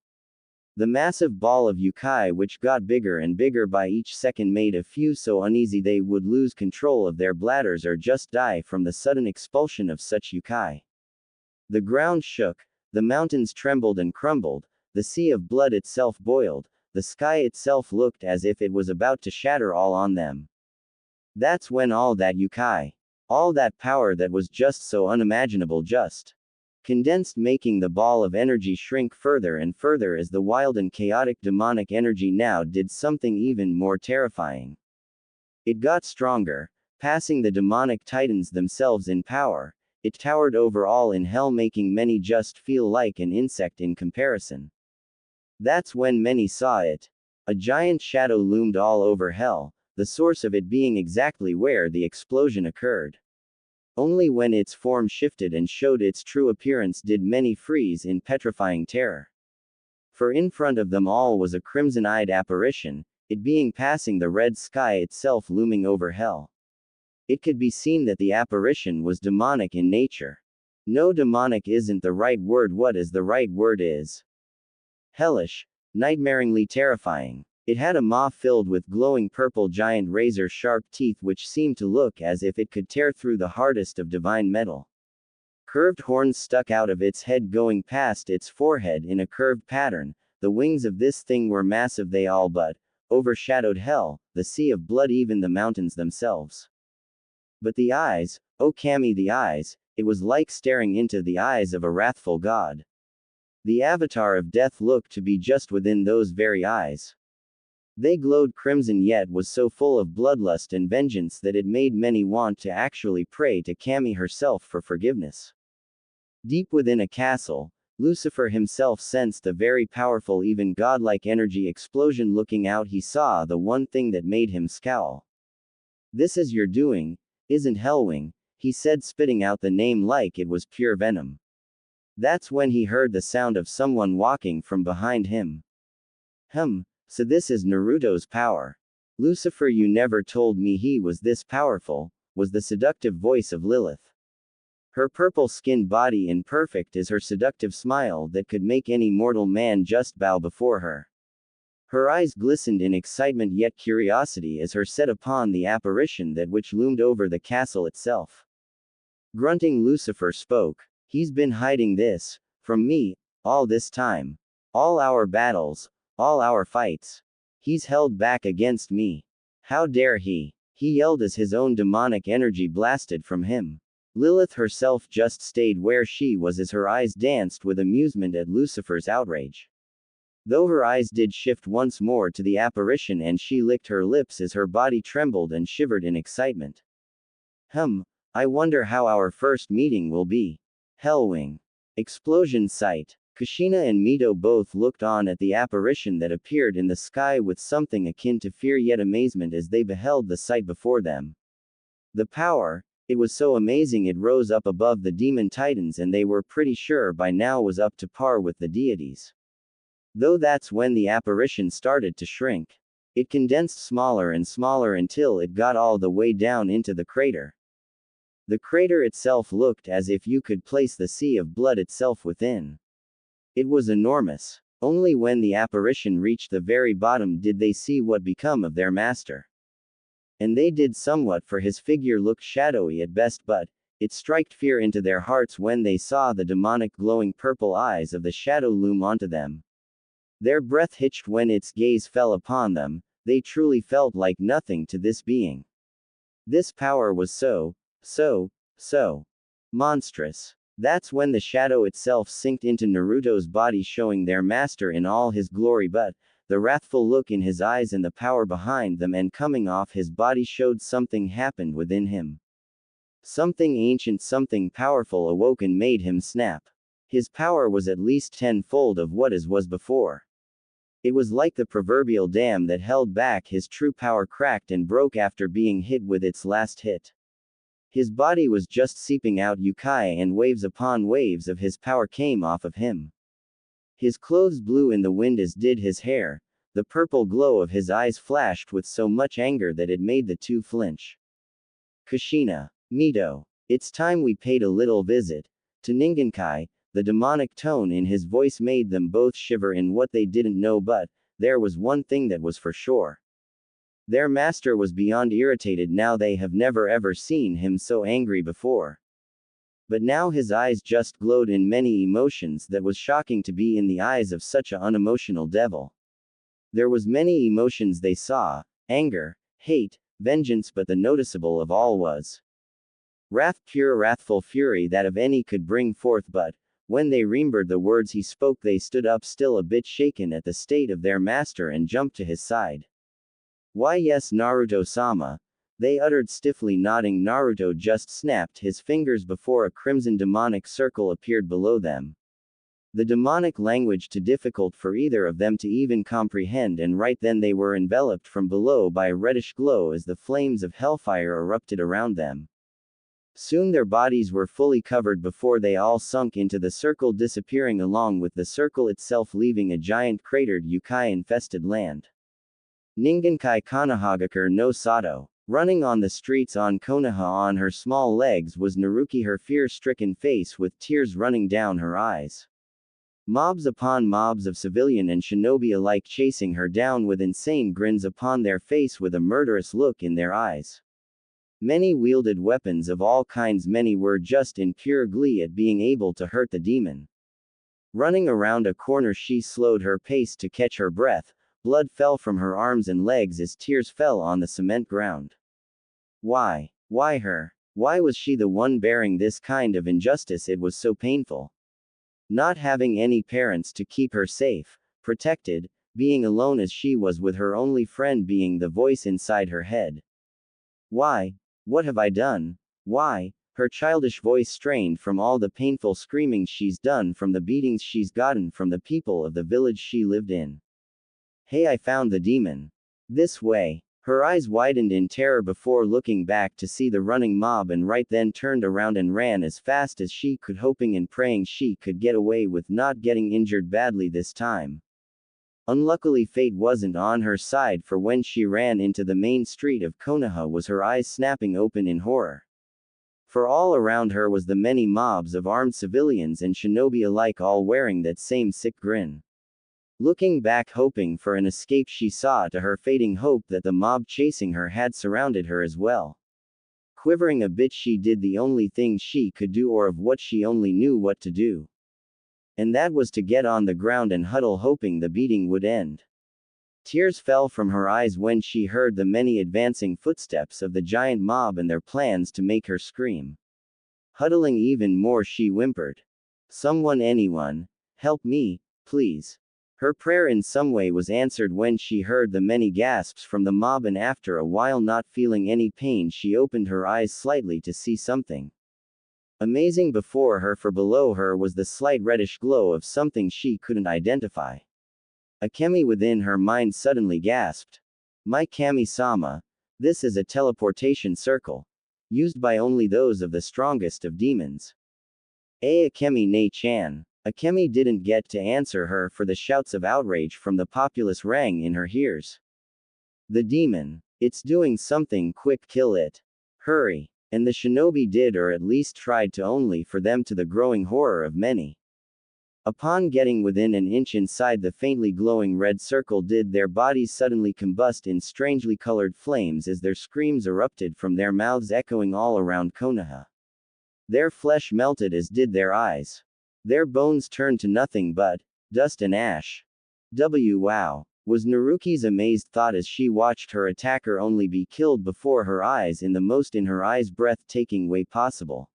The massive ball of Yukai which got bigger and bigger by each second made a few so uneasy they would lose control of their bladders or just die from the sudden expulsion of such Yukai. The ground shook, the mountains trembled and crumbled, the sea of blood itself boiled, the sky itself looked as if it was about to shatter all on them. That's when all that Yukai, all that power that was just so unimaginable just condensed, making the ball of energy shrink further and further as the wild and chaotic demonic energy now did something even more terrifying. It got stronger, passing the demonic titans themselves in power. It towered over all in hell, making many just feel like an insect in comparison. That's when many saw it. A giant shadow loomed all over hell, the source of it being exactly where the explosion occurred. Only when its form shifted and showed its true appearance did many freeze in petrifying terror. For in front of them all was a crimson-eyed apparition, it being passing the red sky itself looming over hell. It could be seen that the apparition was demonic in nature. No, demonic isn't the right word. What is the right word is hellish, nightmaringly terrifying. It had a maw filled with glowing purple giant razor-sharp teeth which seemed to look as if it could tear through the hardest of divine metal. Curved horns stuck out of its head going past its forehead in a curved pattern. The wings of this thing were massive, they all but overshadowed hell, the sea of blood, even the mountains themselves. But the eyes, oh Kami, the eyes, it was like staring into the eyes of a wrathful god. The avatar of death looked to be just within those very eyes. They glowed crimson yet was so full of bloodlust and vengeance that it made many want to actually pray to Kami herself for forgiveness. Deep within a castle, Lucifer himself sensed the very powerful, even godlike energy explosion. Looking out, he saw the one thing that made him scowl. "This is your doing, isn't Hellwing?" he said, spitting out the name like it was pure venom. That's when he heard the sound of someone walking from behind him. So this is Naruto's power. Lucifer, you never told me he was this powerful, was the seductive voice of Lilith. Her purple-skinned body imperfect as her seductive smile that could make any mortal man just bow before her. Her eyes glistened in excitement yet curiosity as her set upon the apparition that which loomed over the castle itself. Grunting, Lucifer spoke. "He's been hiding this from me all this time. All our battles, all our fights. He's held back against me. How dare he?" he yelled as his own demonic energy blasted from him. Lilith herself just stayed where she was as her eyes danced with amusement at Lucifer's outrage. Though her eyes did shift once more to the apparition and she licked her lips as her body trembled and shivered in excitement. I wonder how our first meeting will be. Hellwing. Explosion site. Kushina and Mito both looked on at the apparition that appeared in the sky with something akin to fear yet amazement as they beheld the sight before them. The power, it was so amazing it rose up above the demon titans and they were pretty sure by now was up to par with the deities. Though that's when the apparition started to shrink. It condensed smaller and smaller until it got all the way down into the crater. The crater itself looked as if you could place the sea of blood itself within. It was enormous. Only when the apparition reached the very bottom did they see what become of their master. And they did somewhat, for his figure looked shadowy at best, but it struck fear into their hearts when they saw the demonic glowing purple eyes of the shadow loom onto them. Their breath hitched when its gaze fell upon them. They truly felt like nothing to this being. This power was so monstrous. That's when the shadow itself sinked into Naruto's body, showing their master in all his glory, but the wrathful look in his eyes and the power behind them and coming off his body showed something happened within him. Something ancient, something powerful awoke and made him snap. His power was at least tenfold of what his was before. It was like the proverbial dam that held back his true power cracked and broke after being hit with its last hit. His body was just seeping out Yukai and waves upon waves of his power came off of him. His clothes blew in the wind as did his hair. The purple glow of his eyes flashed with so much anger that it made the two flinch. Kushina. Mito. It's time we paid a little visit to Ningenkai. The demonic tone in his voice made them both shiver in what they didn't know, but there was one thing that was for sure. Their master was beyond irritated now. They have never ever seen him so angry before. But now his eyes just glowed in many emotions that was shocking to be in the eyes of such an unemotional devil. There was many emotions they saw, anger, hate, vengeance, but the noticeable of all was wrath, pure wrathful fury that of any could bring forth, but when they remembered the words he spoke they stood up still a bit shaken at the state of their master and jumped to his side. "Why yes, Naruto-sama," they uttered stiffly, nodding. Naruto just snapped his fingers before a crimson demonic circle appeared below them. The demonic language too difficult for either of them to even comprehend, and right then they were enveloped from below by a reddish glow as the flames of hellfire erupted around them. Soon their bodies were fully covered before they all sunk into the circle, disappearing along with the circle itself, leaving a giant cratered Yukai-infested land. Ningenkai Konohagakure no Sato. Running on the streets on Konoha on her small legs was Naruki, her fear-stricken face with tears running down her eyes. Mobs upon mobs of civilian and shinobi alike chasing her down with insane grins upon their face with a murderous look in their eyes. Many wielded weapons of all kinds, many were just in pure glee at being able to hurt the demon. Running around a corner she slowed her pace to catch her breath. Blood fell from her arms and legs as tears fell on the cement ground. Why? Why her? Why was she the one bearing this kind of injustice? It was so painful. Not having any parents to keep her safe, protected, being alone as she was with her only friend being the voice inside her head. Why? What have I done? Why? her childish voice strained from all the painful screaming she's done, from the beatings she's gotten from the people of the village she lived in. Hey, I found the demon. This way. Her eyes widened in terror before looking back to see the running mob, and right then turned around and ran as fast as she could, hoping and praying she could get away with not getting injured badly this time. Unluckily, fate wasn't on her side, for when she ran into the main street of Konoha was her eyes snapping open in horror. For all around her was the many mobs of armed civilians and shinobi alike, all wearing that same sick grin. Looking back, hoping for an escape, she saw to her fading hope that the mob chasing her had surrounded her as well. Quivering a bit, she did the only thing she could do, or of what she only knew what to do. And that was to get on the ground and huddle, hoping the beating would end. Tears fell from her eyes when she heard the many advancing footsteps of the giant mob and their plans to make her scream. Huddling even more, she whimpered, "Someone, anyone, help me, please." Her prayer in some way was answered when she heard the many gasps from the mob, and after a while, not feeling any pain, she opened her eyes slightly to see something amazing before her, for below her was the slight reddish glow of something she couldn't identify. Akemi within her mind suddenly gasped. "My Kami-sama, this is a teleportation circle. Used by only those of the strongest of demons." Akemi ne-chan. Akemi didn't get to answer her, for the shouts of outrage from the populace rang in her ears. "The demon. It's doing something, quick, kill it. Hurry." And the shinobi did, or at least tried to, only for them, to the growing horror of many. Upon getting within an inch inside the faintly glowing red circle, did their bodies suddenly combust in strangely colored flames as their screams erupted from their mouths, echoing all around Konoha. Their flesh melted, as did their eyes. Their bones turned to nothing but dust and ash. Wow, was Naruki's amazed thought as she watched her attacker only be killed before her eyes in the most in her eyes breathtaking way possible.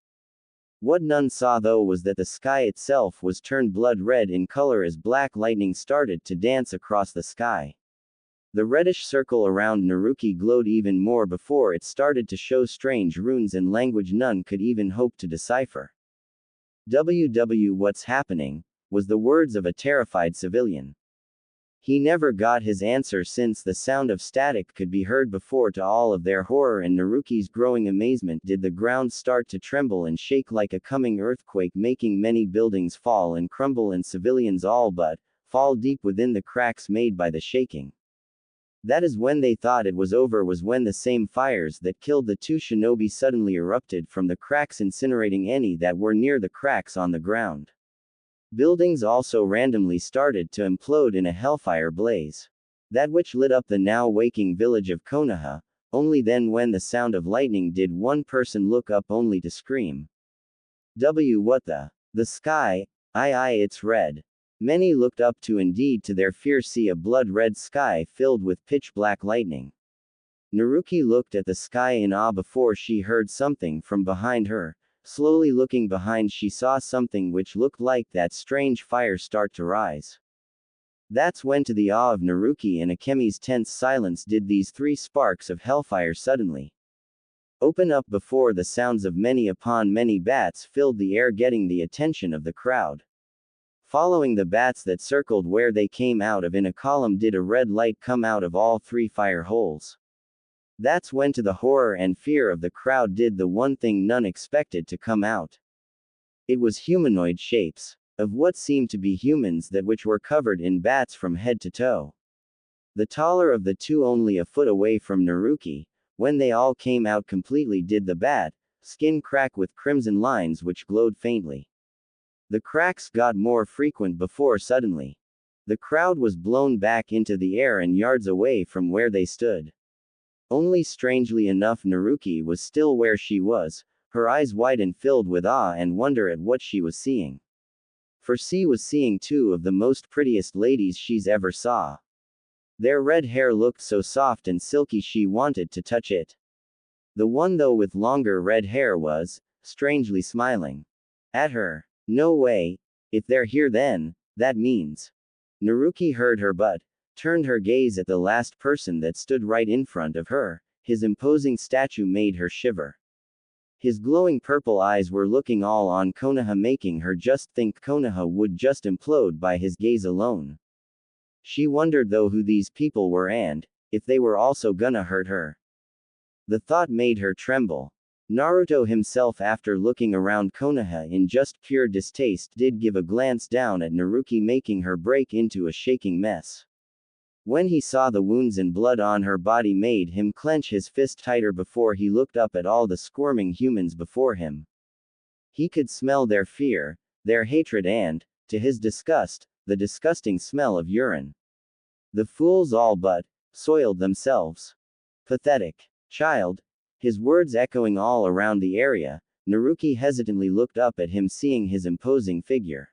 What none saw, though, was that the sky itself was turned blood red in color as black lightning started to dance across the sky. The reddish circle around Naruki glowed even more before it started to show strange runes and language none could even hope to decipher. What's happening? Was the words of a terrified civilian. He never got his answer, since the sound of static could be heard before. To all of their horror and Naruki's growing amazement, did the ground start to tremble and shake like a coming earthquake, making many buildings fall and crumble, and civilians all but fall deep within the cracks made by the shaking. That is when they thought it was over, was when the same fires that killed the two shinobi suddenly erupted from the cracks, incinerating any that were near the cracks on the ground. Buildings also randomly started to implode in a hellfire blaze. That which lit up the now waking village of Konoha. Only then, when the sound of lightning, did one person look up only to scream. What the? The sky, it's red. Many looked up to, indeed to their fear, see a blood-red sky filled with pitch-black lightning. Naruki looked at the sky in awe before she heard something from behind her. Slowly looking behind, she saw something which looked like that strange fire start to rise. That's when, to the awe of Naruki and Akemi's tense silence, did these three sparks of hellfire suddenly open up before the sounds of many upon many bats filled the air, getting the attention of the crowd. Following the bats that circled where they came out of in a column, did a red light come out of all three fire holes. That's when, to the horror and fear of the crowd, did the one thing none expected to come out. It was humanoid shapes, of what seemed to be humans, that which were covered in bats from head to toe. The taller of the two, only a foot away from Naruki, when they all came out completely, did the bat skin crack with crimson lines which glowed faintly. The cracks got more frequent before suddenly the crowd was blown back into the air and yards away from where they stood. Only strangely enough, Naruki was still where she was, her eyes wide and filled with awe and wonder at what she was seeing. For she was seeing two of the most prettiest ladies she's ever saw. Their red hair looked so soft and silky she wanted to touch it. The one, though, with longer red hair was strangely smiling at her. No way. If they're here, then that means. Naruki heard her but turned her gaze at the last person that stood right in front of her. His imposing statue made her shiver. His glowing purple eyes were looking all on Konoha, making her just think Konoha would just implode by his gaze alone. She wondered though who these people were and if they were also gonna hurt her. The thought made her tremble. Naruto himself, after looking around Konoha in just pure distaste, did give a glance down at Naruki, making her break into a shaking mess. When he saw the wounds and blood on her body, made him clench his fist tighter before he looked up at all the squirming humans before him. He could smell their fear, their hatred and, to his disgust, the disgusting smell of urine. The fools all but soiled themselves. Pathetic child. His words echoing all around the area, Naruki hesitantly looked up at him, seeing his imposing figure.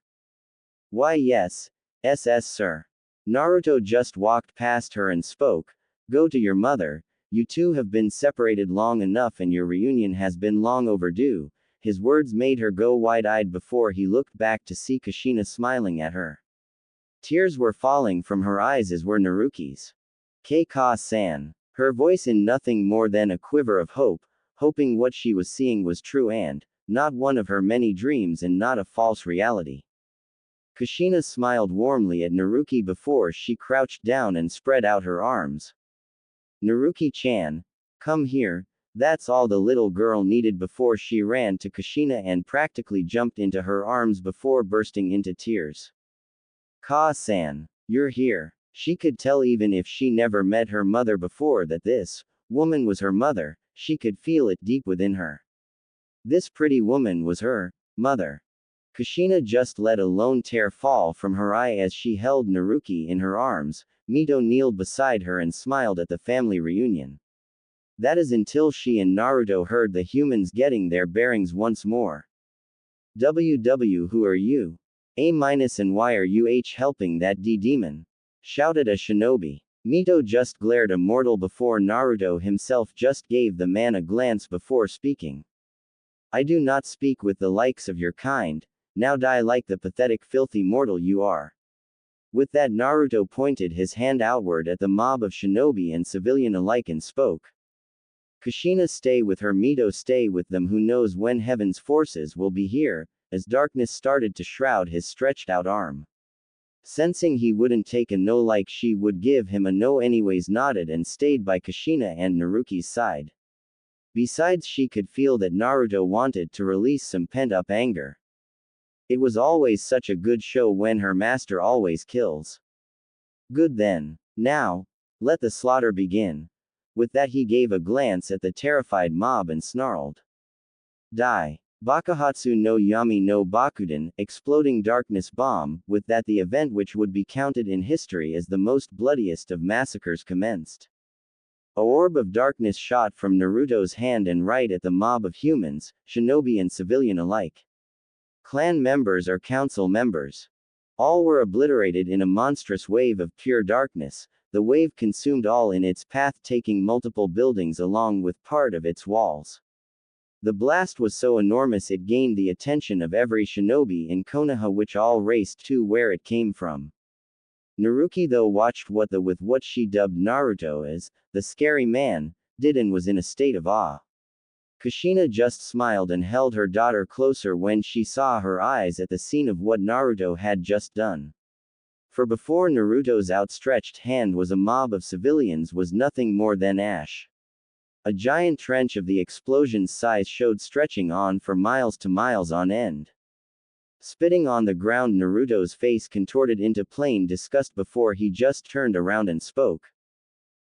Why yes, sir. Naruto just walked past her and spoke, "Go to your mother, you two have been separated long enough and your reunion has been long overdue." His words made her go wide-eyed before he looked back to see Kushina smiling at her. Tears were falling from her eyes, as were Naruki's. Ka-san. Her voice in nothing more than a quiver of hope, hoping what she was seeing was true and not one of her many dreams and not a false reality. Kushina smiled warmly at Naruki before she crouched down and spread out her arms. Naruki-chan, come here. That's all the little girl needed before she ran to Kushina and practically jumped into her arms before bursting into tears. Ka-san, you're here. She could tell even if she never met her mother before that this woman was her mother. She could feel it deep within her. This pretty woman was her mother. Kushina just let a lone tear fall from her eye as she held Naruki in her arms. Mito kneeled beside her and smiled at the family reunion. That is until she and Naruto heard the humans getting their bearings once more. WW, who are you? A- and why are you helping that demon? Shouted a shinobi. Mito just glared immortal before Naruto himself just gave the man a glance before speaking. I do not speak with the likes of your kind, now die like the pathetic filthy mortal you are. With that, Naruto pointed his hand outward at the mob of shinobi and civilian alike and spoke. Kushina, stay with her. Mito, stay with them. Who knows when heaven's forces will be here, as darkness started to shroud his stretched out arm. Sensing he wouldn't take a no like she would give him a no anyways, nodded and stayed by Kushina and Naruki's side. Besides, she could feel that Naruto wanted to release some pent-up anger. It was always such a good show when her master always kills. Good then. Now, let the slaughter begin. With that, he gave a glance at the terrified mob and snarled. Die. Bakahatsu no Yami no Bakuden, exploding darkness bomb. With that, the event which would be counted in history as the most bloodiest of massacres commenced. A orb of darkness shot from Naruto's hand and right at the mob of humans, shinobi and civilian alike. Clan members or council members. All were obliterated in a monstrous wave of pure darkness. The wave consumed all in its path, taking multiple buildings along with part of its walls. The blast was so enormous it gained the attention of every shinobi in Konoha, which all raced to where it came from. Naruki though watched with what she dubbed Naruto as the scary man, did and was in a state of awe. Kushina just smiled and held her daughter closer when she saw her eyes at the scene of what Naruto had just done. For before Naruto's outstretched hand was a mob of civilians was nothing more than ash. A giant trench of the explosion's size showed stretching on for miles to miles on end. Spitting on the ground, Naruto's face contorted into plain disgust before he just turned around and spoke.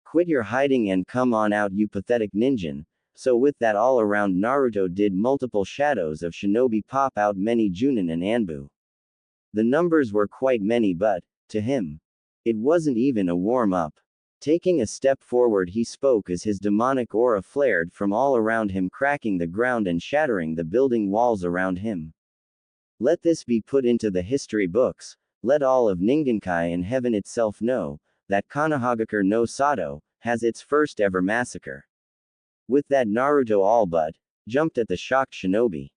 Quit your hiding and come on out, you pathetic ninja. So with that, all around Naruto did multiple shadows of shinobi pop out, many Junin and Anbu. The numbers were quite many, but, to him, it wasn't even a warm-up. Taking a step forward, he spoke as his demonic aura flared from all around him, cracking the ground and shattering the building walls around him. Let this be put into the history books. Let all of Ningenkai and heaven itself know that Konohagakure no Sato has its first ever massacre. With that, Naruto all but jumped at the shocked shinobi.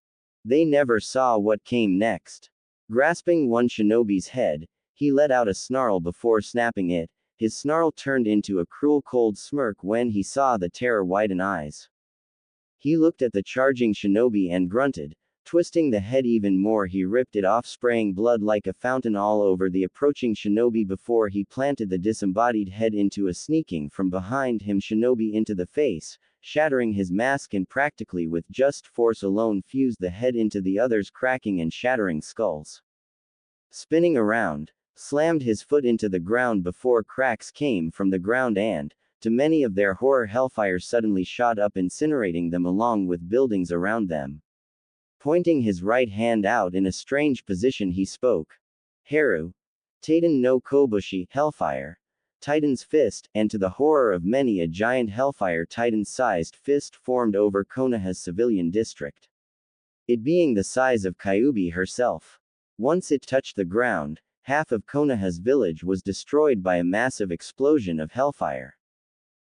They never saw what came next. Grasping one shinobi's head, he let out a snarl before snapping it. His snarl turned into a cruel cold smirk when he saw the terror-widened eyes. He looked at the charging shinobi and grunted. Twisting the head even more, he ripped it off, spraying blood like a fountain all over the approaching shinobi before he planted the disembodied head into a sneaking from behind him shinobi into the face, shattering his mask, and practically with just force alone fused the head into the other's cracking and shattering skulls. Spinning around, slammed his foot into the ground before cracks came from the ground and, to many of their horror, hellfire suddenly shot up, incinerating them along with buildings around them. Pointing his right hand out in a strange position, he spoke. Haru. Titan no Kobushi, hellfire. Titan's fist, and to the horror of many, a giant hellfire titan-sized fist formed over Konoha's civilian district. It being the size of Kyuubi herself. Once it touched the ground, half of Konoha's village was destroyed by a massive explosion of hellfire.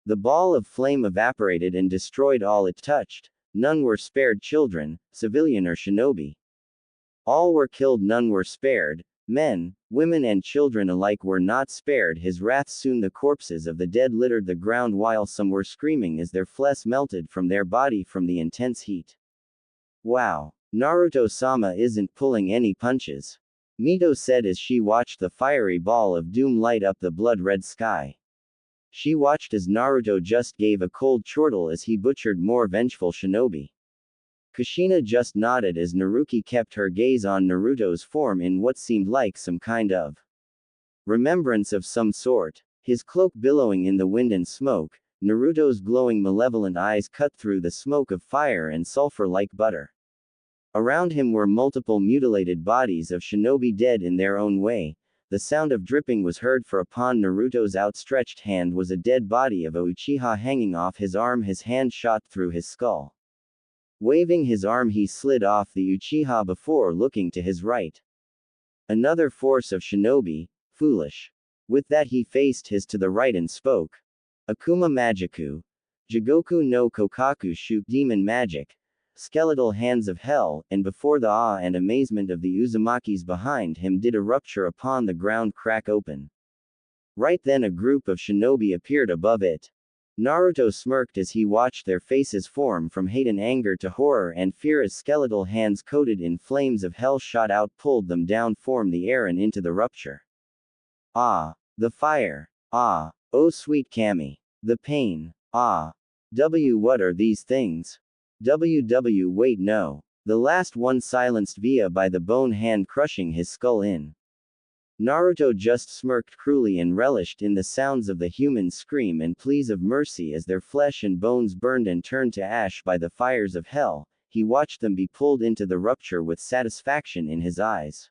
The ball of flame evaporated and destroyed all it touched. None were spared, children, civilian or shinobi. All were killed, none were spared. Men, women and children alike were not spared. His wrath, soon the corpses of the dead littered the ground while some were screaming as their flesh melted from their body from the intense heat. Wow. Naruto-sama isn't pulling any punches. Mito said as she watched the fiery ball of doom light up the blood-red sky. She watched as Naruto just gave a cold chortle as he butchered more vengeful shinobi. Kushina just nodded as Naruki kept her gaze on Naruto's form in what seemed like some kind of remembrance of some sort. His cloak billowing in the wind and smoke, Naruto's glowing malevolent eyes cut through the smoke of fire and sulfur like butter. Around him were multiple mutilated bodies of shinobi dead in their own way. The sound of dripping was heard, for upon Naruto's outstretched hand was a dead body of a Uchiha hanging off his arm, his hand shot through his skull. Waving his arm, he slid off the Uchiha before looking to his right. Another force of shinobi, foolish. With that he faced his to the right and spoke. Akuma Magiku. Jigoku no Kokaku Shu, demon magic. Skeletal hands of hell, and before the awe and amazement of the Uzumakis behind him did a rupture upon the ground crack open. Right then a group of shinobi appeared above it. Naruto smirked as he watched their faces form from hate and anger to horror and fear as skeletal hands coated in flames of hell shot out, pulled them down, formed the air and into the rupture. Ah! The fire! Ah! Oh sweet Kami! The pain! Ah! What are these things? Wait, no. The last one silenced via by the bone hand crushing his skull in. Naruto just smirked cruelly and relished in the sounds of the human scream and pleas of mercy as their flesh and bones burned and turned to ash by the fires of hell. He watched them be pulled into the rupture with satisfaction in his eyes.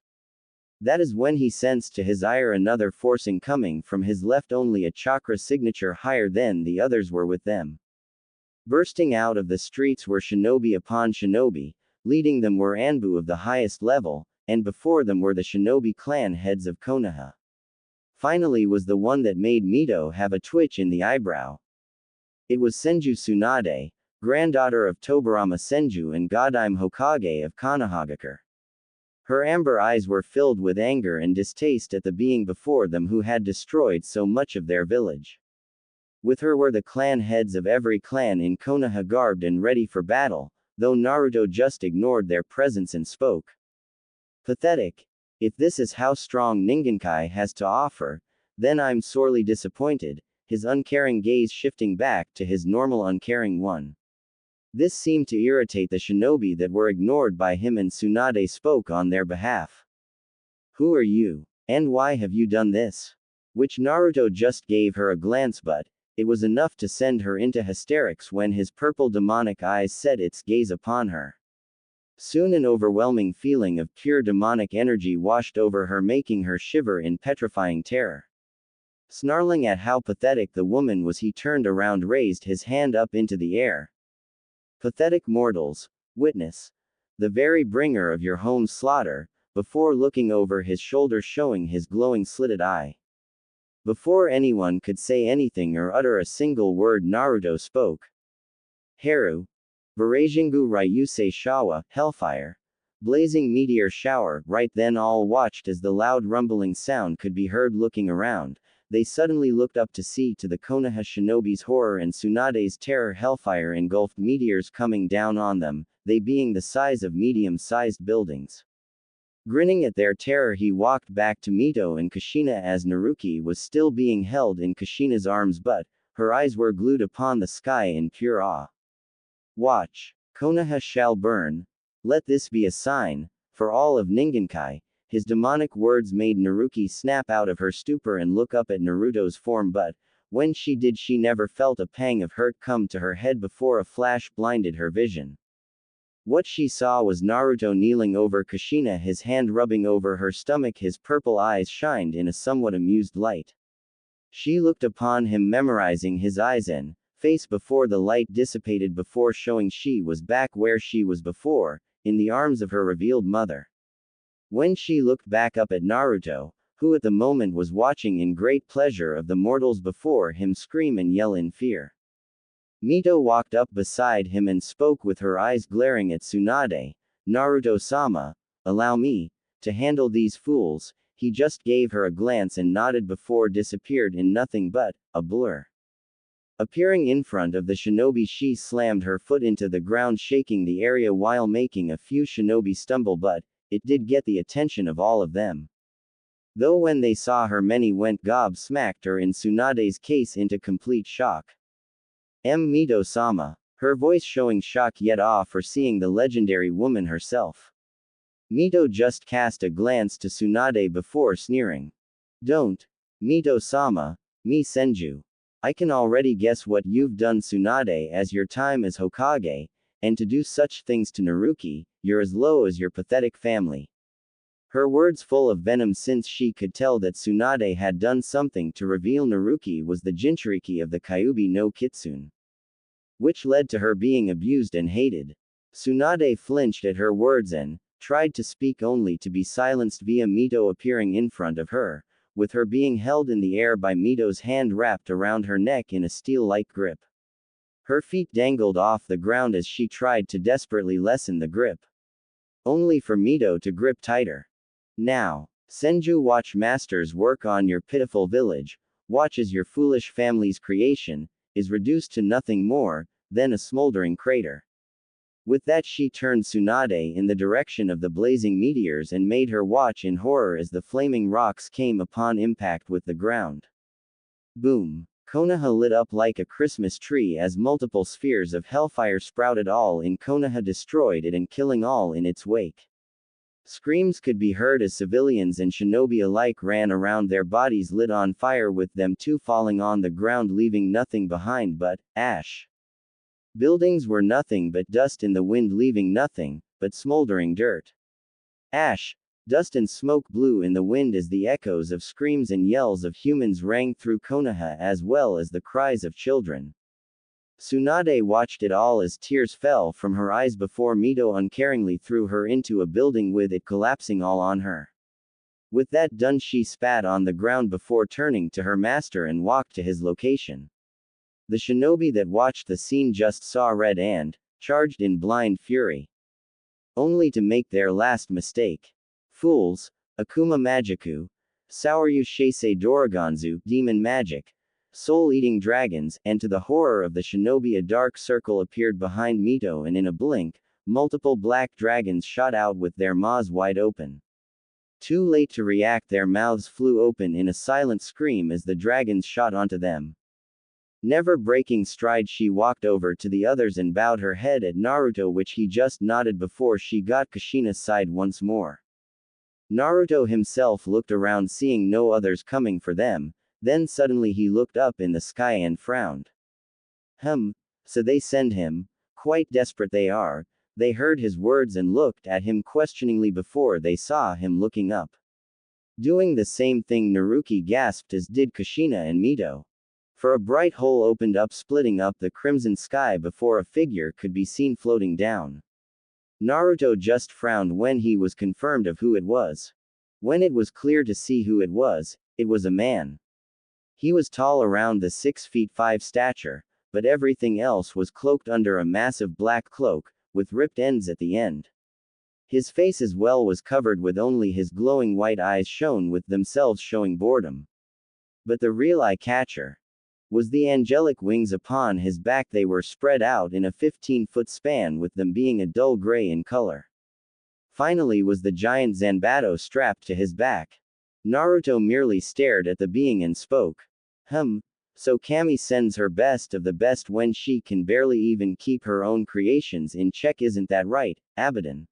That is when he sensed to his ire another forcing coming from his left, only a chakra signature higher than the others were with them. Bursting out of the streets were shinobi upon shinobi, leading them were Anbu of the highest level, and before them were the shinobi clan heads of Konoha. Finally was the one that made Mito have a twitch in the eyebrow. It was Senju Tsunade, granddaughter of Tobarama Senju and Godime Hokage of Konohagakure. Her amber eyes were filled with anger and distaste at the being before them who had destroyed so much of their village. With her were the clan heads of every clan in Konoha garbed and ready for battle, though Naruto just ignored their presence and spoke. Pathetic. If this is how strong Ningenkai has to offer, then I'm sorely disappointed, his uncaring gaze shifting back to his normal uncaring one. This seemed to irritate the shinobi that were ignored by him, and Tsunade spoke on their behalf. Who are you? And why have you done this? Which Naruto just gave her a glance, but it was enough to send her into hysterics when his purple demonic eyes set its gaze upon her. Soon an overwhelming feeling of pure demonic energy washed over her, making her shiver in petrifying terror. Snarling at how pathetic the woman was, he turned around, raised his hand up into the air. Pathetic mortals, witness the very bringer of your home's slaughter, before looking over his shoulder, showing his glowing slitted eye. Before anyone could say anything or utter a single word, Naruto spoke. Haru. Barajingu Ryusei Shawa, hellfire. Blazing meteor shower. Right then all watched as the loud rumbling sound could be heard. Looking around, they suddenly looked up to see to the Konoha shinobi's horror and Tsunade's terror. Hellfire engulfed meteors coming down on them, they being the size of medium-sized buildings. Grinning at their terror, he walked back to Mito and Kushina as Naruki was still being held in Kushina's arms, but her eyes were glued upon the sky in pure awe. Watch. Konoha shall burn. Let this be a sign, for all of Ningenkai. His demonic words made Naruki snap out of her stupor and look up at Naruto's form, but when she did, she never felt a pang of hurt come to her head before a flash blinded her vision. What she saw was Naruto kneeling over Kushina, his hand rubbing over her stomach, his purple eyes shined in a somewhat amused light. She looked upon him, memorizing his eyes and face before the light dissipated, before showing she was back where she was before, in the arms of her revealed mother. When she looked back up at Naruto, who at the moment was watching in great pleasure of the mortals before him scream and yell in fear. Mito walked up beside him and spoke with her eyes glaring at Tsunade. Naruto-sama, allow me to handle these fools. He just gave her a glance and nodded before disappeared in nothing but a blur. Appearing in front of the shinobi, she slammed her foot into the ground, shaking the area while making a few shinobi stumble, but it did get the attention of all of them. Though when they saw her, many went gobsmacked, or in Tsunade's case into complete shock. Mito-sama. Her voice showing shock yet awe for seeing the legendary woman herself. Mito just cast a glance to Tsunade before sneering. Don't. Mito-sama. Me Senju. I can already guess what you've done, Tsunade, as your time as Hokage, and to do such things to Naruki, you're as low as your pathetic family. Her words full of venom, since she could tell that Tsunade had done something to reveal Naruki was the Jinchuriki of the Kyuubi no Kitsune, which led to her being abused and hated. Tsunade flinched at her words and tried to speak, only to be silenced via Mito appearing in front of her, with her being held in the air by Mito's hand wrapped around her neck in a steel-like grip. Her feet dangled off the ground as she tried to desperately lessen the grip, only for Mito to grip tighter. Now, Senju, watch masters work on your pitiful village, watch as your foolish family's creation is reduced to nothing more than a smoldering crater. With that, she turned Tsunade in the direction of the blazing meteors and made her watch in horror as the flaming rocks came upon impact with the ground. Boom! Konoha lit up like a Christmas tree as multiple spheres of hellfire sprouted. All in Konoha destroyed it and killing all in its wake. Screams could be heard as civilians and shinobi alike ran around, their bodies lit on fire, with them too falling on the ground, leaving nothing behind but ash. Buildings were nothing but dust in the wind, leaving nothing but smoldering dirt. Ash, dust and smoke blew in the wind as the echoes of screams and yells of humans rang through Konoha, as well as the cries of children. Tsunade watched it all as tears fell from her eyes before Mito uncaringly threw her into a building, with it collapsing all on her. With that done, she spat on the ground before turning to her master and walked to his location. The shinobi that watched the scene just saw red and charged in blind fury, only to make their last mistake. Fools! Akuma Magiku, Saoryu Sheisei Doroganzu, demon magic, soul-eating dragons, and to the horror of the shinobi, a dark circle appeared behind Mito, and in a blink, multiple black dragons shot out with their maws wide open. Too late to react, their mouths flew open in a silent scream as the dragons shot onto them. Never breaking stride, she walked over to the others and bowed her head at Naruto, which he just nodded before she got Kushina's side once more. Naruto himself looked around, seeing no others coming for them. Then suddenly he looked up in the sky and frowned. So they send him? Quite desperate they are. They heard his words and looked at him questioningly before they saw him looking up. Doing the same thing, Naruki gasped, as did Kushina and Mito. For a bright hole opened up, splitting up the crimson sky before a figure could be seen floating down. Naruto just frowned when he was confirmed of who it was. When it was clear to see who it was a man. He was tall, around the 6 feet 5 stature, but everything else was cloaked under a massive black cloak, with ripped ends at the end. His face as well was covered with only his glowing white eyes shone with themselves, showing boredom. But the real eye-catcher was the angelic wings upon his back. They were spread out in a 15-foot span, with them being a dull gray in color. Finally was the giant Zanbato strapped to his back. Naruto merely stared at the being and spoke. So Kami sends her best of the best when she can barely even keep her own creations in check, isn't that right, Abaddon?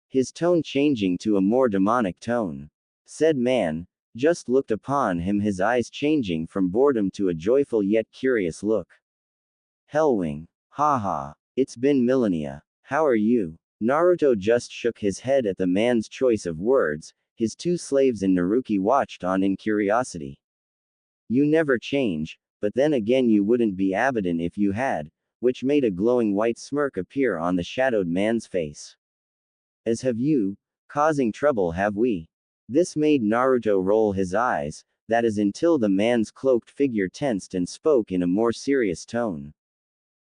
His tone changing to a more demonic tone. Said man just looked upon him, his eyes changing from boredom to a joyful yet curious look. Hellwing. Haha. It's been millennia. How are you? Naruto just shook his head at the man's choice of words. His two slaves and Naruki watched on in curiosity. You never change, but then again you wouldn't be Abaddon if you had, which made a glowing white smirk appear on the shadowed man's face. As have you, causing trouble have we? This made Naruto roll his eyes, that is until the man's cloaked figure tensed and spoke in a more serious tone.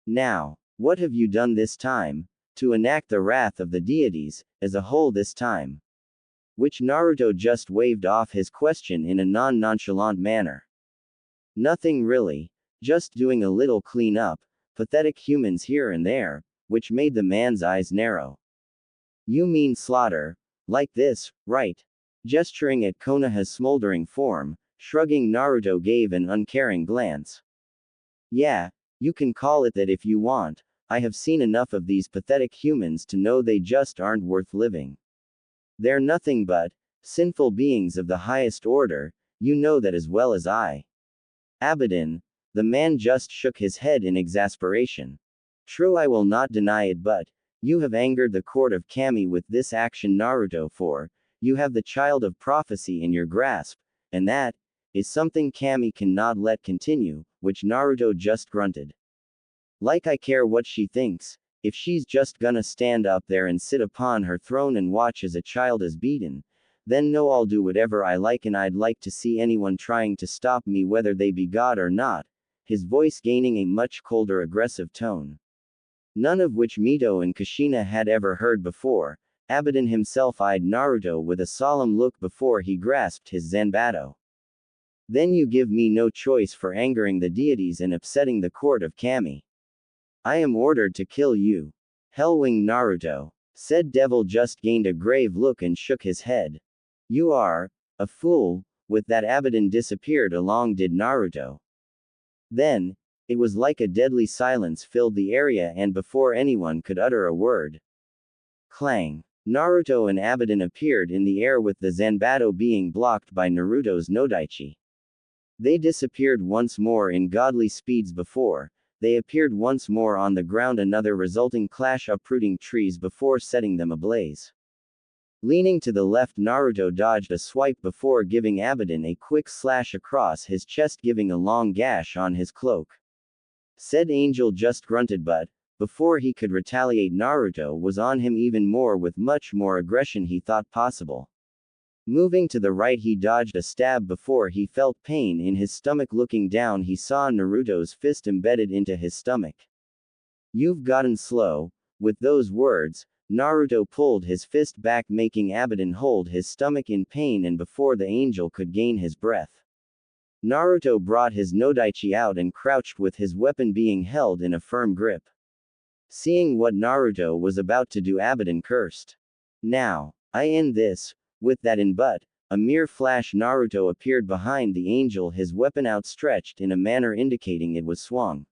Now, what have you done this time, to enact the wrath of the deities, as a whole this time? Which Naruto just waved off his question in a non-nonchalant manner. Nothing really, just doing a little clean up, pathetic humans here and there, which made the man's eyes narrow. You mean slaughter, like this, right? Gesturing at Konoha's smoldering form, shrugging, Naruto gave an uncaring glance. Yeah, you can call it that if you want. I have seen enough of these pathetic humans to know they just aren't worth living. They're nothing but sinful beings of the highest order, you know that as well as I. Abaddon, the man just shook his head in exasperation. True, I will not deny it, but you have angered the court of Kami with this action, Naruto, for you have the child of prophecy in your grasp, and that is something Kami cannot let continue, which Naruto just grunted. Like I care what she thinks, if she's just gonna stand up there and sit upon her throne and watch as a child is beaten, then no, I'll do whatever I like, and I'd like to see anyone trying to stop me, whether they be God or not, his voice gaining a much colder, aggressive tone. None of which Mito and Kushina had ever heard before. Abaddon himself eyed Naruto with a solemn look before he grasped his Zanbato. Then you give me no choice for angering the deities and upsetting the court of Kami. I am ordered to kill you. Hellwing Naruto. Said devil just gained a grave look and shook his head. You are a fool. With that, Abaddon disappeared along did Naruto. Then, it was like a deadly silence filled the area, and before anyone could utter a word. Clang. Naruto and Abaddon appeared in the air with the Zanbato being blocked by Naruto's Nodaichi. They disappeared once more in godly speeds before. They appeared once more on the ground, another resulting clash uprooting trees before setting them ablaze. Leaning to the left, Naruto dodged a swipe before giving Abaddon a quick slash across his chest, giving a long gash on his cloak. Said angel just grunted, but before he could retaliate, Naruto was on him even more with much more aggression he thought possible. Moving to the right, he dodged a stab before he felt pain in his stomach. Looking down, he saw Naruto's fist embedded into his stomach. You've gotten slow. With those words, Naruto pulled his fist back, making Abaddon hold his stomach in pain, and before the angel could gain his breath, Naruto brought his Nodaichi out and crouched with his weapon being held in a firm grip. Seeing what Naruto was about to do, Abaddon cursed. Now, I end this. With that in but a mere flash, Naruto appeared behind the angel, his weapon outstretched in a manner indicating it was swung.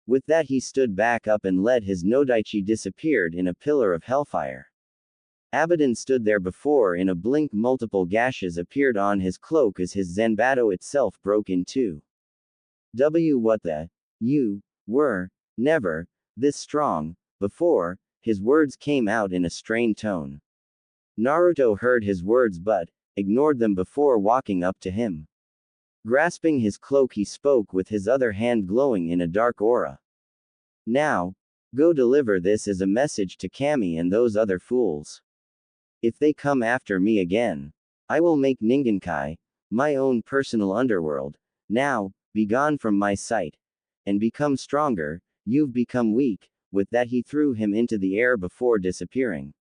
With that, he stood back up and let his Nodaichi disappeared in a pillar of hellfire. Abaddon stood there before in a blink. Multiple gashes appeared on his cloak as his Zanbato itself broke in two. What the? You were never this strong before. His words came out in a strained tone. Naruto heard his words but ignored them before walking up to him. Grasping his cloak, he spoke with his other hand glowing in a dark aura. Now, go deliver this as a message to Kami and those other fools. If they come after me again, I will make Ningenkai my own personal underworld. Now, be gone from my sight. And become stronger. You've become weak. With that, he threw him into the air before disappearing.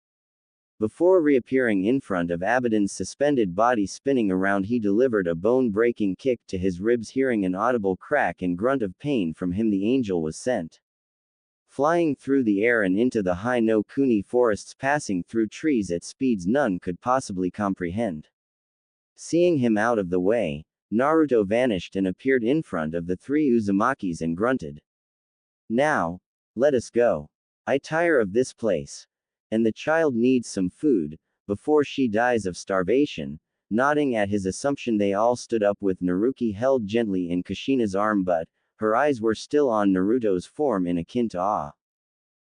Before reappearing in front of Abaddon's suspended body spinning around, he delivered a bone-breaking kick to his ribs. Hearing an audible crack and grunt of pain from him, the angel was sent flying through the air and into the high no Kuni forests, passing through trees at speeds none could possibly comprehend. Seeing him out of the way, Naruto vanished and appeared in front of the three Uzumakis and grunted. Now, let us go. I tire of this place. And the child needs some food, before she dies of starvation. Nodding at his assumption, they all stood up with Naruki held gently in Kushina's arm, but her eyes were still on Naruto's form in akin to awe.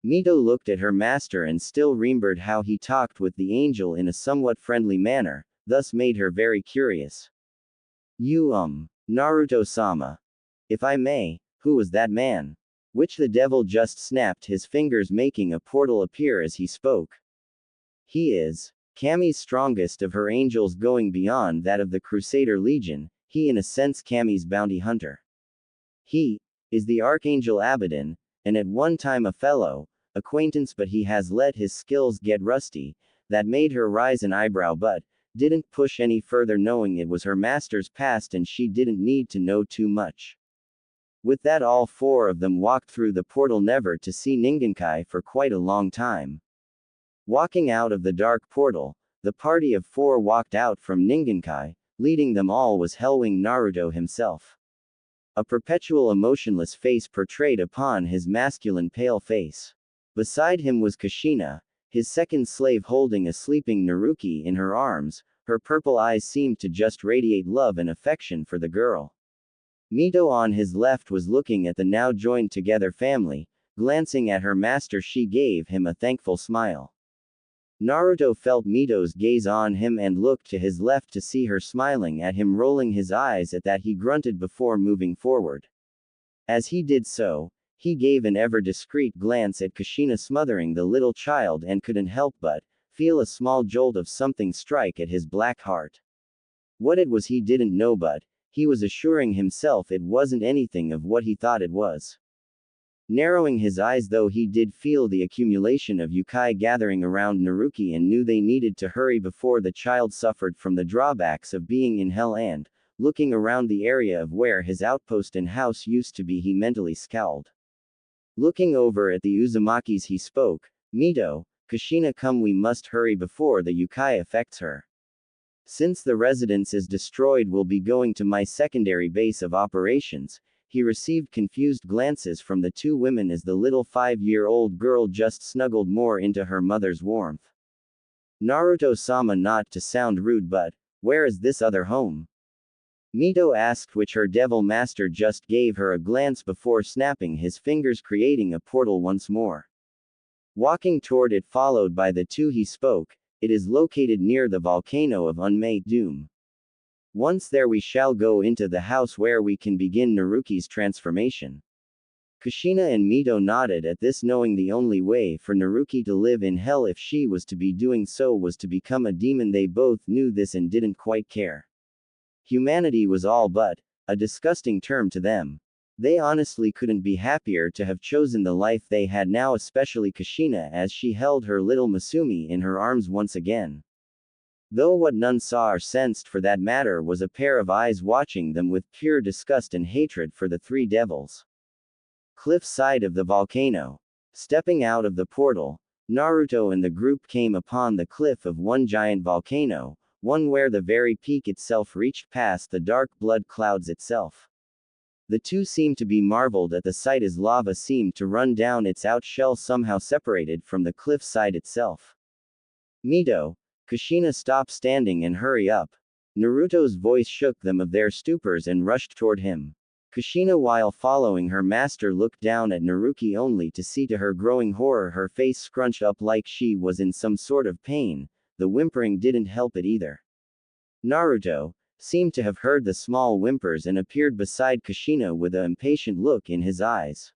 Mito looked at her master and still remembered how he talked with the angel in a somewhat friendly manner, thus made her very curious. Naruto-sama. If I may, who was that man? Which the devil just snapped his fingers, making a portal appear as he spoke. He is Kami's strongest of her angels, going beyond that of the Crusader Legion. He in a sense Kami's bounty hunter. He is the Archangel Abaddon, and at one time a fellow acquaintance, but he has let his skills get rusty. That made her raise an eyebrow, but didn't push any further, knowing it was her master's past and she didn't need to know too much. With that, all four of them walked through the portal, never to see Ningenkai for quite a long time. Walking out of the dark portal, the party of four walked out from Ningenkai. Leading them all was Hellwing Naruto himself. A perpetual emotionless face portrayed upon his masculine pale face. Beside him was Kushina, his second slave, holding a sleeping Naruki in her arms. Her purple eyes seemed to just radiate love and affection for the girl. Mito on his left was looking at the now joined together family. Glancing at her master, she gave him a thankful smile. Naruto felt Mito's gaze on him and looked to his left to see her smiling at him. Rolling his eyes at that, he grunted before moving forward. As he did so, he gave an ever discreet glance at Kushina, smothering the little child, and couldn't help but feel a small jolt of something strike at his black heart. What it was he didn't know, but he was assuring himself it wasn't anything of what he thought it was. Narrowing his eyes though, he did feel the accumulation of yokai gathering around Naruki and knew they needed to hurry before the child suffered from the drawbacks of being in hell. And, looking around the area of where his outpost and house used to be, he mentally scowled. Looking over at the Uzumakis, he spoke. Mito, Kushina, come, we must hurry before the yokai affects her. Since the residence is destroyed, we'll be going to my secondary base of operations. He received confused glances from the two women as the little 5-year-old girl just snuggled more into her mother's warmth. Naruto-sama, not to sound rude, but where is this other home? Mito asked, which her devil master just gave her a glance before snapping his fingers, creating a portal once more. Walking toward it, followed by the two, he spoke. It is located near the volcano of Unmade Doom. Once there, we shall go into the house where we can begin Naruki's transformation. Kushina and Mito nodded at this, knowing the only way for Naruki to live in hell, if she was to be doing so, was to become a demon. They both knew this and didn't quite care. Humanity was all but a disgusting term to them. They honestly couldn't be happier to have chosen the life they had now, especially Kushina, as she held her little Masumi in her arms once again. Though what none saw or sensed for that matter was a pair of eyes watching them with pure disgust and hatred for the three devils. Cliff side of the volcano. Stepping out of the portal, Naruto and the group came upon the cliff of one giant volcano, one where the very peak itself reached past the dark blood clouds itself. The two seemed to be marveled at the sight, as lava seemed to run down its out shell, somehow separated from the cliff side itself. Mito, Kushina, stop standing and hurry up. Naruto's voice shook them of their stupors and rushed toward him. Kushina, while following her master, looked down at Naruki only to see, to her growing horror, her face scrunched up like she was in some sort of pain. The whimpering didn't help it either. Naruto seemed to have heard the small whimpers and appeared beside Kushina with an impatient look in his eyes.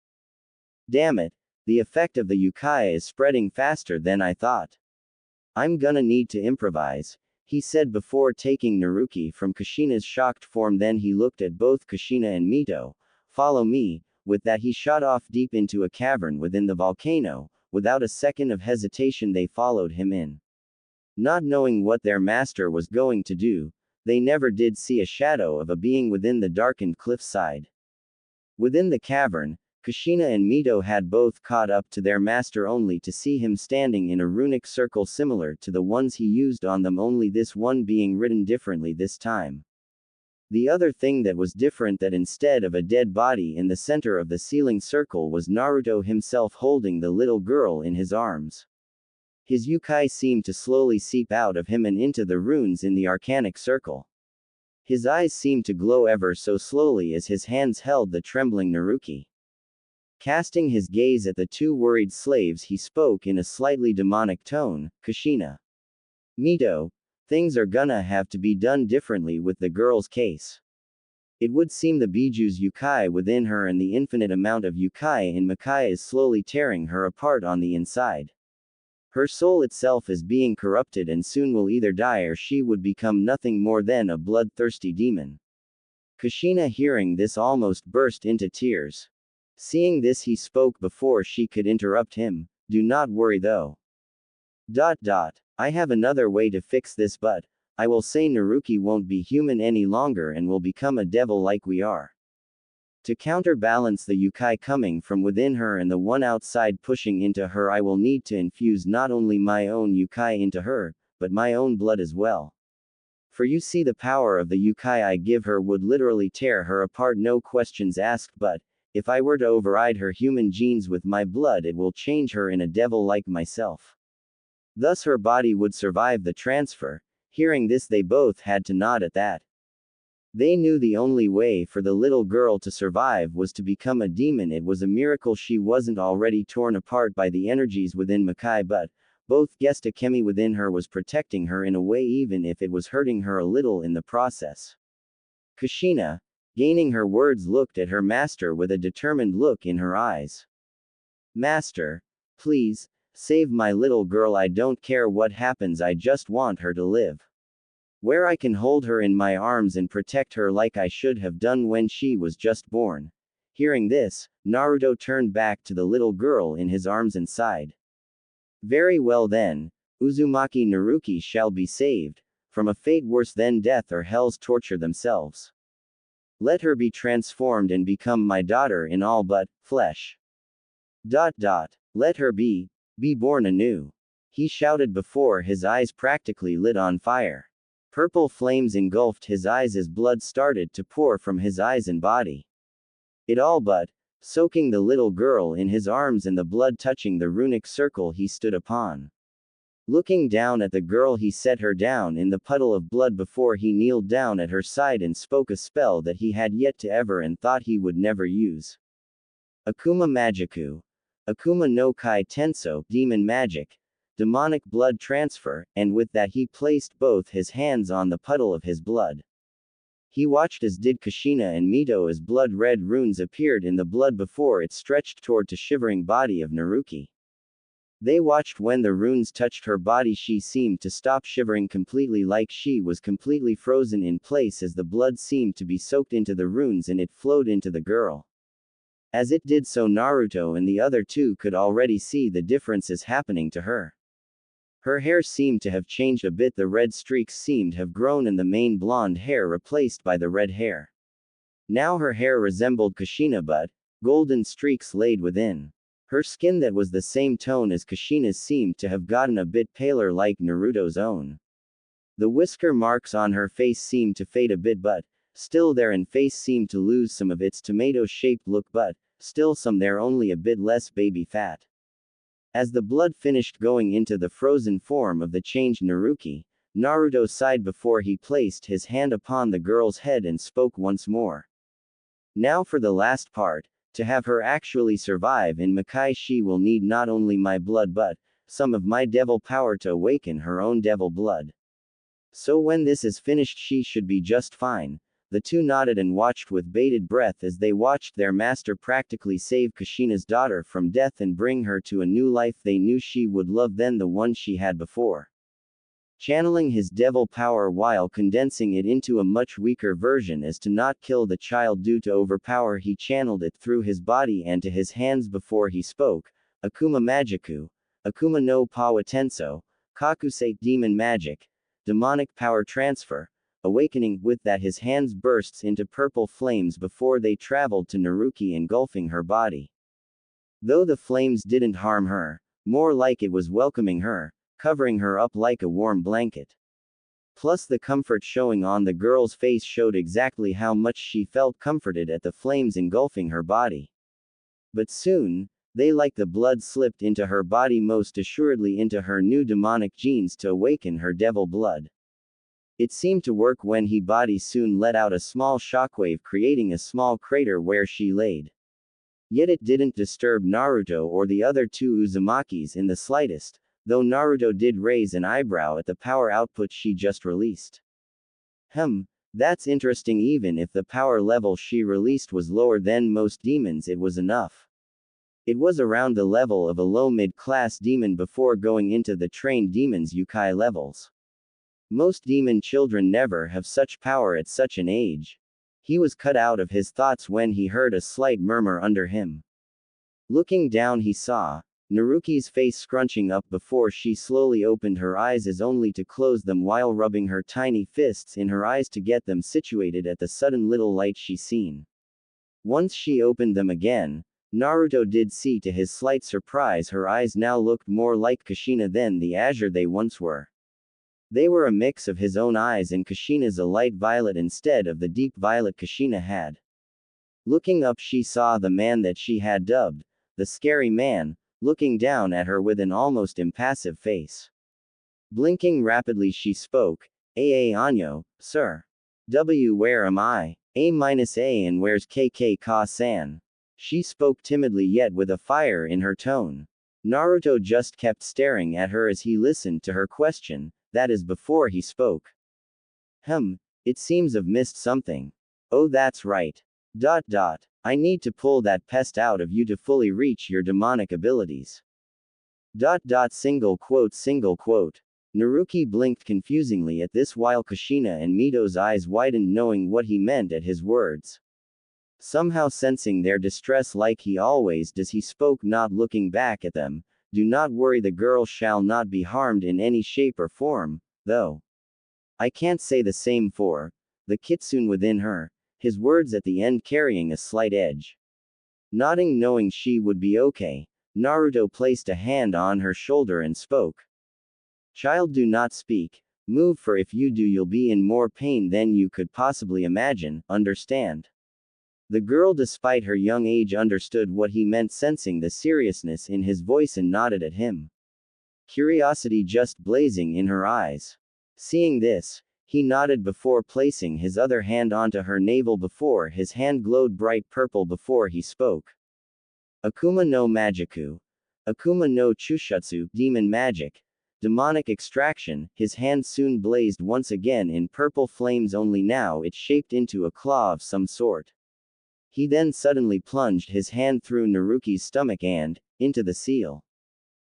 Damn it, the effect of the yokai is spreading faster than I thought. I'm gonna need to improvise, he said before taking Naruki from Kushina's shocked form. Then he looked at both Kushina and Mito. Follow me. With that, he shot off deep into a cavern within the volcano. Without a second of hesitation, they followed him in. Not knowing what their master was going to do, they never did see a shadow of a being within the darkened cliffside. Within the cavern, Kushina and Mito had both caught up to their master only to see him standing in a runic circle similar to the ones he used on them, only this one being written differently this time. The other thing that was different, that instead of a dead body in the center of the ceiling circle was Naruto himself holding the little girl in his arms. His yukai seemed to slowly seep out of him and into the runes in the arcanic circle. His eyes seemed to glow ever so slowly as his hands held the trembling Naruki. Casting his gaze at the two worried slaves, he spoke in a slightly demonic tone, "Kushina. Mito, things are gonna have to be done differently with the girl's case. It would seem the Biju's yukai within her and the infinite amount of yukai in Makai is slowly tearing her apart on the inside. Her soul itself is being corrupted and soon will either die or she would become nothing more than a bloodthirsty demon." Kushina, hearing this, almost burst into tears. Seeing this, he spoke before she could interrupt him, "Do not worry though. I have another way to fix this, but I will say Naruki won't be human any longer and will become a devil like we are. To counterbalance the yukai coming from within her and the one outside pushing into her, I will need to infuse not only my own yukai into her, but my own blood as well. For you see, the power of the yukai I give her would literally tear her apart, no questions asked, but if I were to override her human genes with my blood, it will change her in a devil like myself. Thus her body would survive the transfer." Hearing this, they both had to nod at that. They knew the only way for the little girl to survive was to become a demon. It was a miracle she wasn't already torn apart by the energies within Makai, but both guessed a chemi within her was protecting her in a way, even if it was hurting her a little in the process. Kushina, gaining her words, looked at her master with a determined look in her eyes. "Master, please, save my little girl. I don't care what happens, I just want her to live. Where I can hold her in my arms and protect her like I should have done when she was just born." Hearing this, Naruto turned back to the little girl in his arms and sighed. "Very well then, Uzumaki Naruki shall be saved from a fate worse than death or hell's torture themselves. Let her be transformed and become my daughter in all but flesh. Let her be born anew." He shouted before his eyes practically lit on fire. Purple flames engulfed his eyes as blood started to pour from his eyes and body. It all but soaking the little girl in his arms and the blood touching the runic circle he stood upon. Looking down at the girl, he set her down in the puddle of blood before he kneeled down at her side and spoke a spell that he had yet to ever and thought he would never use. Akuma Magiku. Akuma no Kai Tenso, demon magic. Demonic blood transfer, and with that he placed both his hands on the puddle of his blood. He watched, as did Kushina and Mito, as blood-red runes appeared in the blood before it stretched toward the shivering body of Naruki. They watched. When the runes touched her body, she seemed to stop shivering completely, like she was completely frozen in place, as the blood seemed to be soaked into the runes and it flowed into the girl. As it did so, Naruto and the other two could already see the differences happening to her. Her hair seemed to have changed a bit, the red streaks seemed to have grown and the main blonde hair replaced by the red hair. Now her hair resembled Kushina, but golden streaks laid within. Her skin, that was the same tone as Kushina's, seemed to have gotten a bit paler, like Naruto's own. The whisker marks on her face seemed to fade a bit, but still there, and face seemed to lose some of its tomato-shaped look, but still some there, only a bit less baby fat. As the blood finished going into the frozen form of the changed Naruki, Naruto sighed before he placed his hand upon the girl's head and spoke once more. "Now for the last part. To have her actually survive in Makai, she will need not only my blood but some of my devil power to awaken her own devil blood. So when this is finished, she should be just fine." The two nodded and watched with bated breath as they watched their master practically save Kushina's daughter from death and bring her to a new life they knew she would love than the one she had before. Channeling his devil power while condensing it into a much weaker version as to not kill the child due to overpower, he channeled it through his body and to his hands before he spoke. "Akuma Magiku. Akuma no Pawa Tenso. Kakusei, demon magic, demonic power transfer, awakening. With that, his hands bursts into purple flames before they traveled to Naruki, engulfing her body. Though the flames didn't harm her, more like it was welcoming her, covering her up like a warm blanket. Plus, the comfort showing on the girl's face showed exactly how much she felt comforted at the flames engulfing her body. But soon, they like the blood slipped into her body, most assuredly into her new demonic genes to awaken her devil blood. It seemed to work when her body soon let out a small shockwave, creating a small crater where she laid. Yet it didn't disturb Naruto or the other two Uzumakis in the slightest, though Naruto did raise an eyebrow at the power output she just released. That's interesting. Even if the power level she released was lower than most demons, it was enough. It was around the level of a low mid-class demon before going into the trained demon's Yukai levels. Most demon children never have such power at such an age. He was cut out of his thoughts when he heard a slight murmur under him. Looking down, he saw Naruki's face scrunching up before she slowly opened her eyes, as only to close them while rubbing her tiny fists in her eyes to get them situated at the sudden little light she seen. Once she opened them again, Naruto did see to his slight surprise her eyes now looked more like Kushina than the azure they once were. They were a mix of his own eyes and Kushina's, a light violet instead of the deep violet Kushina had. Looking up, she saw the man that she had dubbed the scary man, looking down at her with an almost impassive face. Blinking rapidly, she spoke, Anyo, sir. Where am I? A-A, and where's KK Ka-san? She spoke timidly yet with a fire in her tone. Naruto just kept staring at her as he listened to her question, that is before he spoke. It seems I've missed something. Oh, that's right. I need to pull that pest out of you to fully reach your demonic abilities. Single quote. Naruki blinked confusingly at this while Kushina and Mito's eyes widened, knowing what he meant at his words. Somehow sensing their distress like he always does, he spoke, not looking back at them. Do not worry, the girl shall not be harmed in any shape or form, though. I can't say the same for the kitsune within her, his words at the end carrying a slight edge. Nodding, knowing she would be okay, Naruto placed a hand on her shoulder and spoke. Child, do not speak, move, for if you do you'll be in more pain than you could possibly imagine, understand? The girl, despite her young age, understood what he meant, sensing the seriousness in his voice, and nodded at him. Curiosity just blazing in her eyes. Seeing this, he nodded before placing his other hand onto her navel before his hand glowed bright purple before he spoke. Akuma no Magiku. Akuma no Chushutsu, demon magic. Demonic extraction. His hand soon blazed once again in purple flames, only now it shaped into a claw of some sort. He then suddenly plunged his hand through Naruki's stomach and into the seal.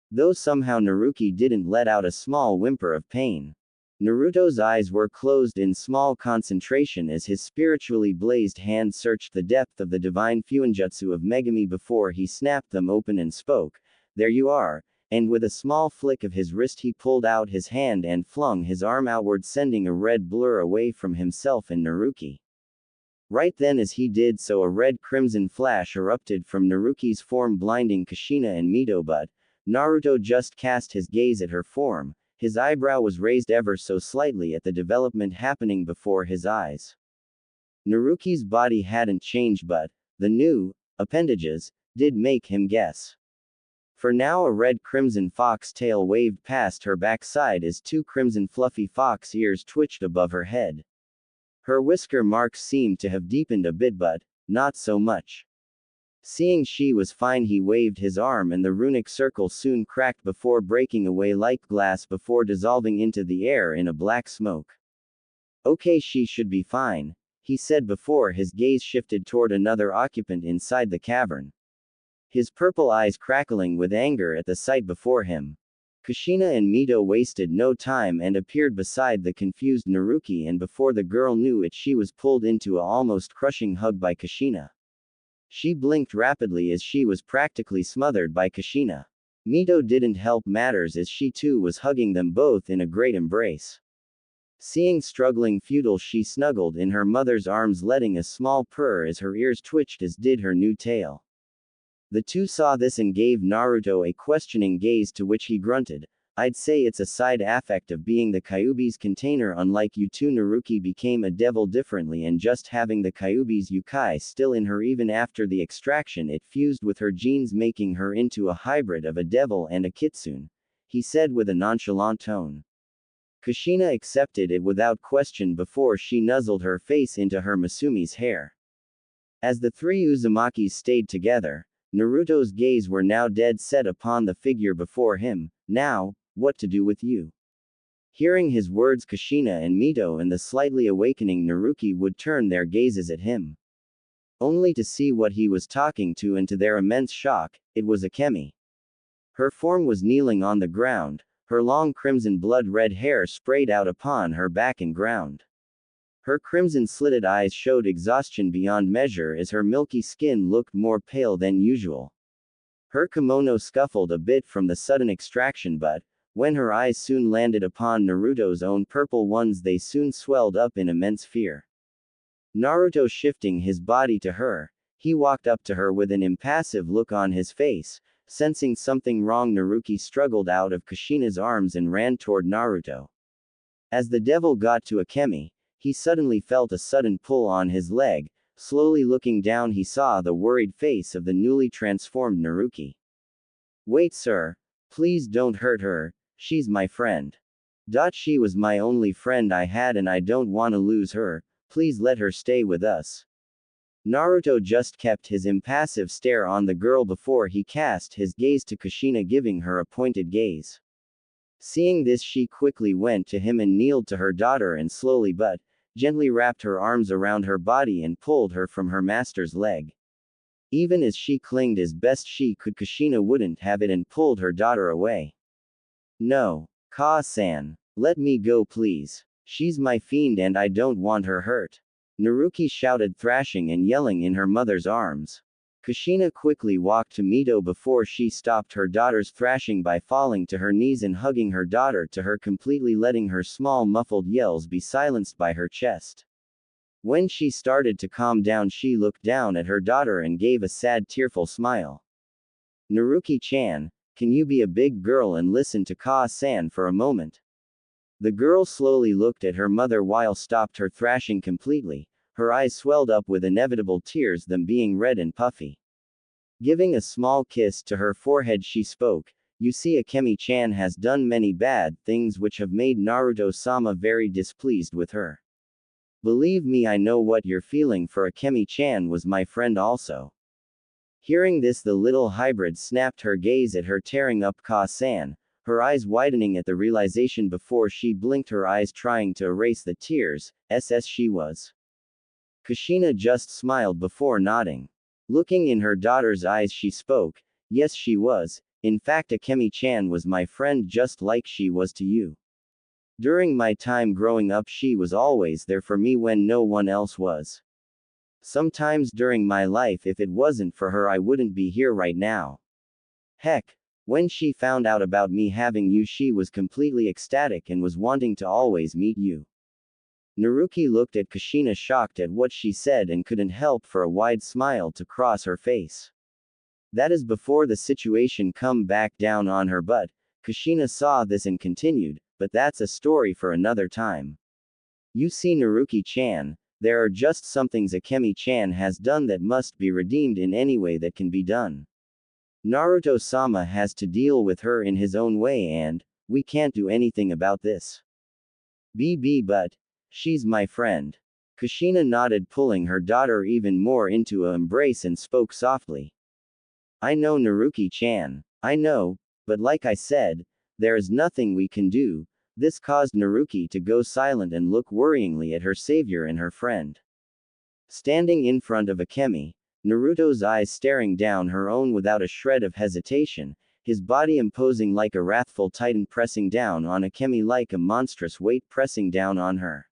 Though somehow Naruki didn't let out a small whimper of pain. Naruto's eyes were closed in small concentration as his spiritually blazed hand searched the depth of the divine fuinjutsu of Megami before he snapped them open and spoke, "There you are," and with a small flick of his wrist he pulled out his hand and flung his arm outward, sending a red blur away from himself and Naruki. Right then, as he did so, a red-crimson flash erupted from Naruki's form, blinding Kushina and Mito, but Naruto just cast his gaze at her form. His eyebrow was raised ever so slightly at the development happening before his eyes. Naruki's body hadn't changed, but the new appendages did make him guess. For now a red-crimson fox tail waved past her backside as two crimson fluffy fox ears twitched above her head. Her whisker marks seemed to have deepened a bit, but not so much. Seeing she was fine, he waved his arm and the runic circle soon cracked before breaking away like glass before dissolving into the air in a black smoke. Okay, she should be fine, he said before his gaze shifted toward another occupant inside the cavern. His purple eyes crackling with anger at the sight before him. Kushina and Mito wasted no time and appeared beside the confused Naruki, and before the girl knew it she was pulled into a almost crushing hug by Kushina. She blinked rapidly as she was practically smothered by Kushina. Mito didn't help matters as she too was hugging them both in a great embrace. Seeing struggling feudal, she snuggled in her mother's arms, letting a small purr as her ears twitched, as did her new tail. The two saw this and gave Naruto a questioning gaze, to which he grunted, "I'd say it's a side affect of being the Kyuubi's container. Unlike you two, Naruki became a devil differently, and just having the Kyuubi's Yukai still in her even after the extraction, it fused with her genes, making her into a hybrid of a devil and a kitsune," he said with a nonchalant tone. Kushina accepted it without question before she nuzzled her face into her Masumi's hair. As the three Uzumakis stayed together, Naruto's gaze were now dead set upon the figure before him. "Now, what to do with you?" Hearing his words, Kushina and Mito and the slightly awakening Naruki would turn their gazes at him, only to see what he was talking to, and to their immense shock, it was Akemi. Her form was kneeling on the ground, her long crimson blood-red hair sprayed out upon her back and ground. Her crimson-slitted eyes showed exhaustion beyond measure as her milky skin looked more pale than usual. Her kimono scuffled a bit from the sudden extraction, but when her eyes soon landed upon Naruto's own purple ones, they soon swelled up in immense fear. Naruto shifting his body to her, he walked up to her with an impassive look on his face. Sensing something wrong, Naruki struggled out of Kushina's arms and ran toward Naruto. As the devil got to Akemi, he suddenly felt a sudden pull on his leg. Slowly looking down, he saw the worried face of the newly transformed Naruki. "Wait, sir. Please don't hurt her. She's my friend. She was my only friend I had, and I don't want to lose her. Please let her stay with us." Naruto just kept his impassive stare on the girl before he cast his gaze to Kushina, giving her a pointed gaze. Seeing this, she quickly went to him and kneeled to her daughter and slowly but gently wrapped her arms around her body and pulled her from her master's leg. Even as she clinged as best she could, Kushina wouldn't have it and pulled her daughter away. "No, Ka-san. Let me go, please. She's my fiend and I don't want her hurt," Naruki shouted, thrashing and yelling in her mother's arms. Kushina quickly walked to Mito before she stopped her daughter's thrashing by falling to her knees and hugging her daughter to her, completely letting her small muffled yells be silenced by her chest. When she started to calm down, she looked down at her daughter and gave a sad, tearful smile. "Naruki-chan, can you be a big girl and listen to Ka-san for a moment?" The girl slowly looked at her mother while stopped her thrashing completely. Her eyes swelled up with inevitable tears, them being red and puffy. Giving a small kiss to her forehead, she spoke, "You see, Akemi-chan has done many bad things which have made Naruto-sama very displeased with her. Believe me, I know what you're feeling, for Akemi-chan was my friend also." Hearing this, the little hybrid snapped her gaze at her, tearing up Ka-san, her eyes widening at the realization before she blinked her eyes, trying to erase the tears. She was. Kushina just smiled before nodding. Looking in her daughter's eyes, she spoke, "Yes, she was. In fact, Akemi-chan was my friend just like she was to you. During my time growing up, she was always there for me when no one else was. Sometimes during my life, if it wasn't for her, I wouldn't be here right now. Heck, when she found out about me having you, she was completely ecstatic and was wanting to always meet you." Naruki looked at Kushina, shocked at what she said, and couldn't help for a wide smile to cross her face. That is before the situation come back down on her, but Kushina saw this and continued, "But that's a story for another time. You see, Naruki-chan, there are just some things Akemi-chan has done that must be redeemed in any way that can be done. Naruto-sama has to deal with her in his own way, and we can't do anything about this. But she's my friend." Kushina nodded, pulling her daughter even more into a embrace, and spoke softly. "I know, Naruki-chan. I know, but like I said, there is nothing we can do." This caused Naruki to go silent and look worryingly at her savior and her friend. Standing in front of Akemi, Naruto's eyes staring down her own without a shred of hesitation, his body imposing like a wrathful titan, pressing down on Akemi like a monstrous weight pressing down on her.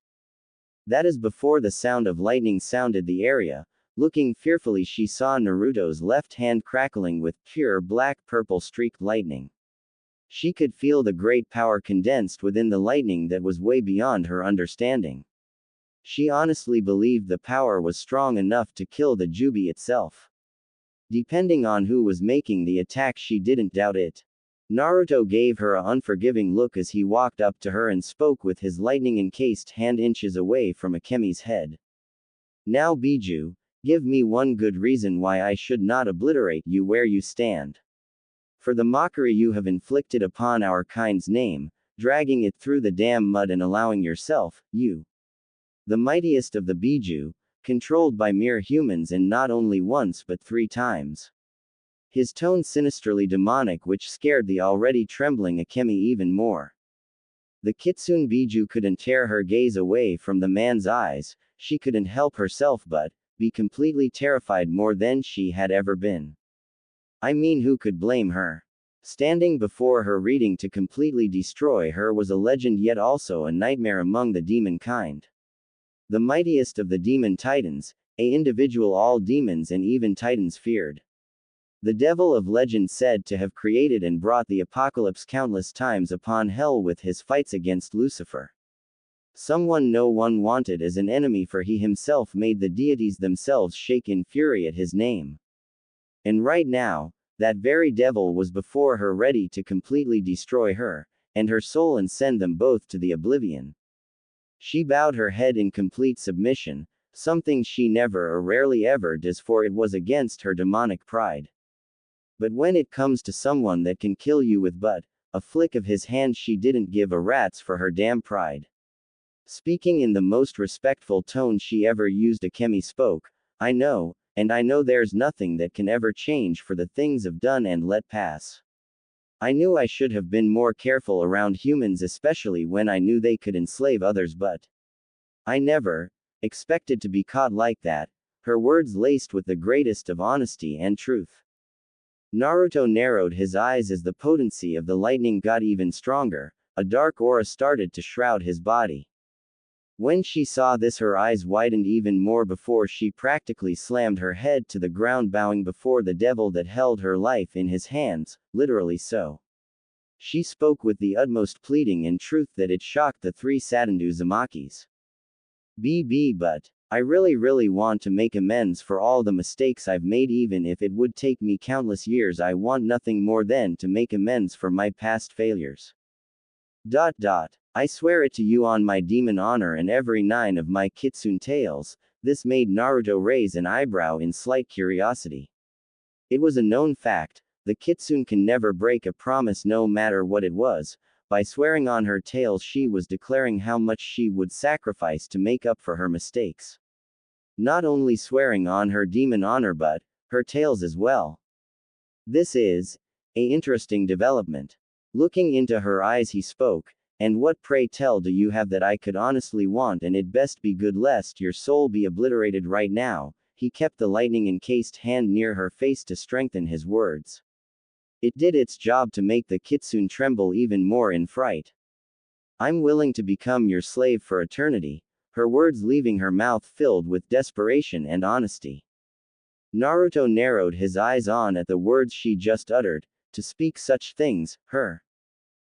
That is before the sound of lightning sounded the area. Looking fearfully, she saw Naruto's left hand crackling with pure black-purple streaked lightning. She could feel the great power condensed within the lightning that was way beyond her understanding. She honestly believed the power was strong enough to kill the Jubi itself. Depending on who was making the attack, she didn't doubt it. Naruto gave her an unforgiving look as he walked up to her and spoke with his lightning-encased hand inches away from Akemi's head. Now Biju, give me one good reason why I should not obliterate you where you stand. For the mockery you have inflicted upon our kind's name, dragging it through the damn mud and allowing yourself, you, the mightiest of the Biju, controlled by mere humans, and not only once but 3 times. His tone sinisterly demonic, which scared the already trembling Akemi even more. The Kitsune Biju couldn't tear her gaze away from the man's eyes. She couldn't help herself but be completely terrified more than she had ever been. I mean, who could blame her? Standing before her, reading to completely destroy her, was a legend, yet also a nightmare among the demon kind. The mightiest of the demon titans, a individual all demons and even titans feared. The devil of legend, said to have created and brought the apocalypse countless times upon hell with his fights against Lucifer. Someone no one wanted as an enemy, for he himself made the deities themselves shake in fury at his name. And right now, that very devil was before her, ready to completely destroy her, and her soul, and send them both to the oblivion. She bowed her head in complete submission, something she never or rarely ever does, for it was against her demonic pride. But when it comes to someone that can kill you with but a flick of his hand, she didn't give a rat's for her damn pride. Speaking in the most respectful tone she ever used, Akemi spoke. I know, and I know there's nothing that can ever change for the things I've done and let pass. I knew I should have been more careful around humans, especially when I knew they could enslave others, but I never expected to be caught like that. Her words laced with the greatest of honesty and truth. Naruto narrowed his eyes as the potency of the lightning got even stronger. A dark aura started to shroud his body. When she saw this, her eyes widened even more before she practically slammed her head to the ground, bowing before the devil that held her life in his hands, literally so. She spoke with the utmost pleading and truth that it shocked the 3 Sadandu Uzumakis. But I really want to make amends for all the mistakes I've made, even if it would take me countless years. I want nothing more than to make amends for my past failures. I swear it to you on my demon honor and every 9 of my kitsune tails. This made Naruto raise an eyebrow in slight curiosity. It was a known fact, the kitsune can never break a promise no matter what it was. By swearing on her tails, she was declaring how much she would sacrifice to make up for her mistakes. Not only swearing on her demon honor but her tails as well. This is an interesting development. Looking into her eyes, he spoke. And what, pray tell, do you have that I could honestly want? And it best be good, lest your soul be obliterated right now. He kept the lightning-encased hand near her face to strengthen his words. It did its job to make the kitsune tremble even more in fright. I'm willing to become your slave for eternity, her words leaving her mouth filled with desperation and honesty. Naruto narrowed his eyes on at the words she just uttered. To speak such things, her,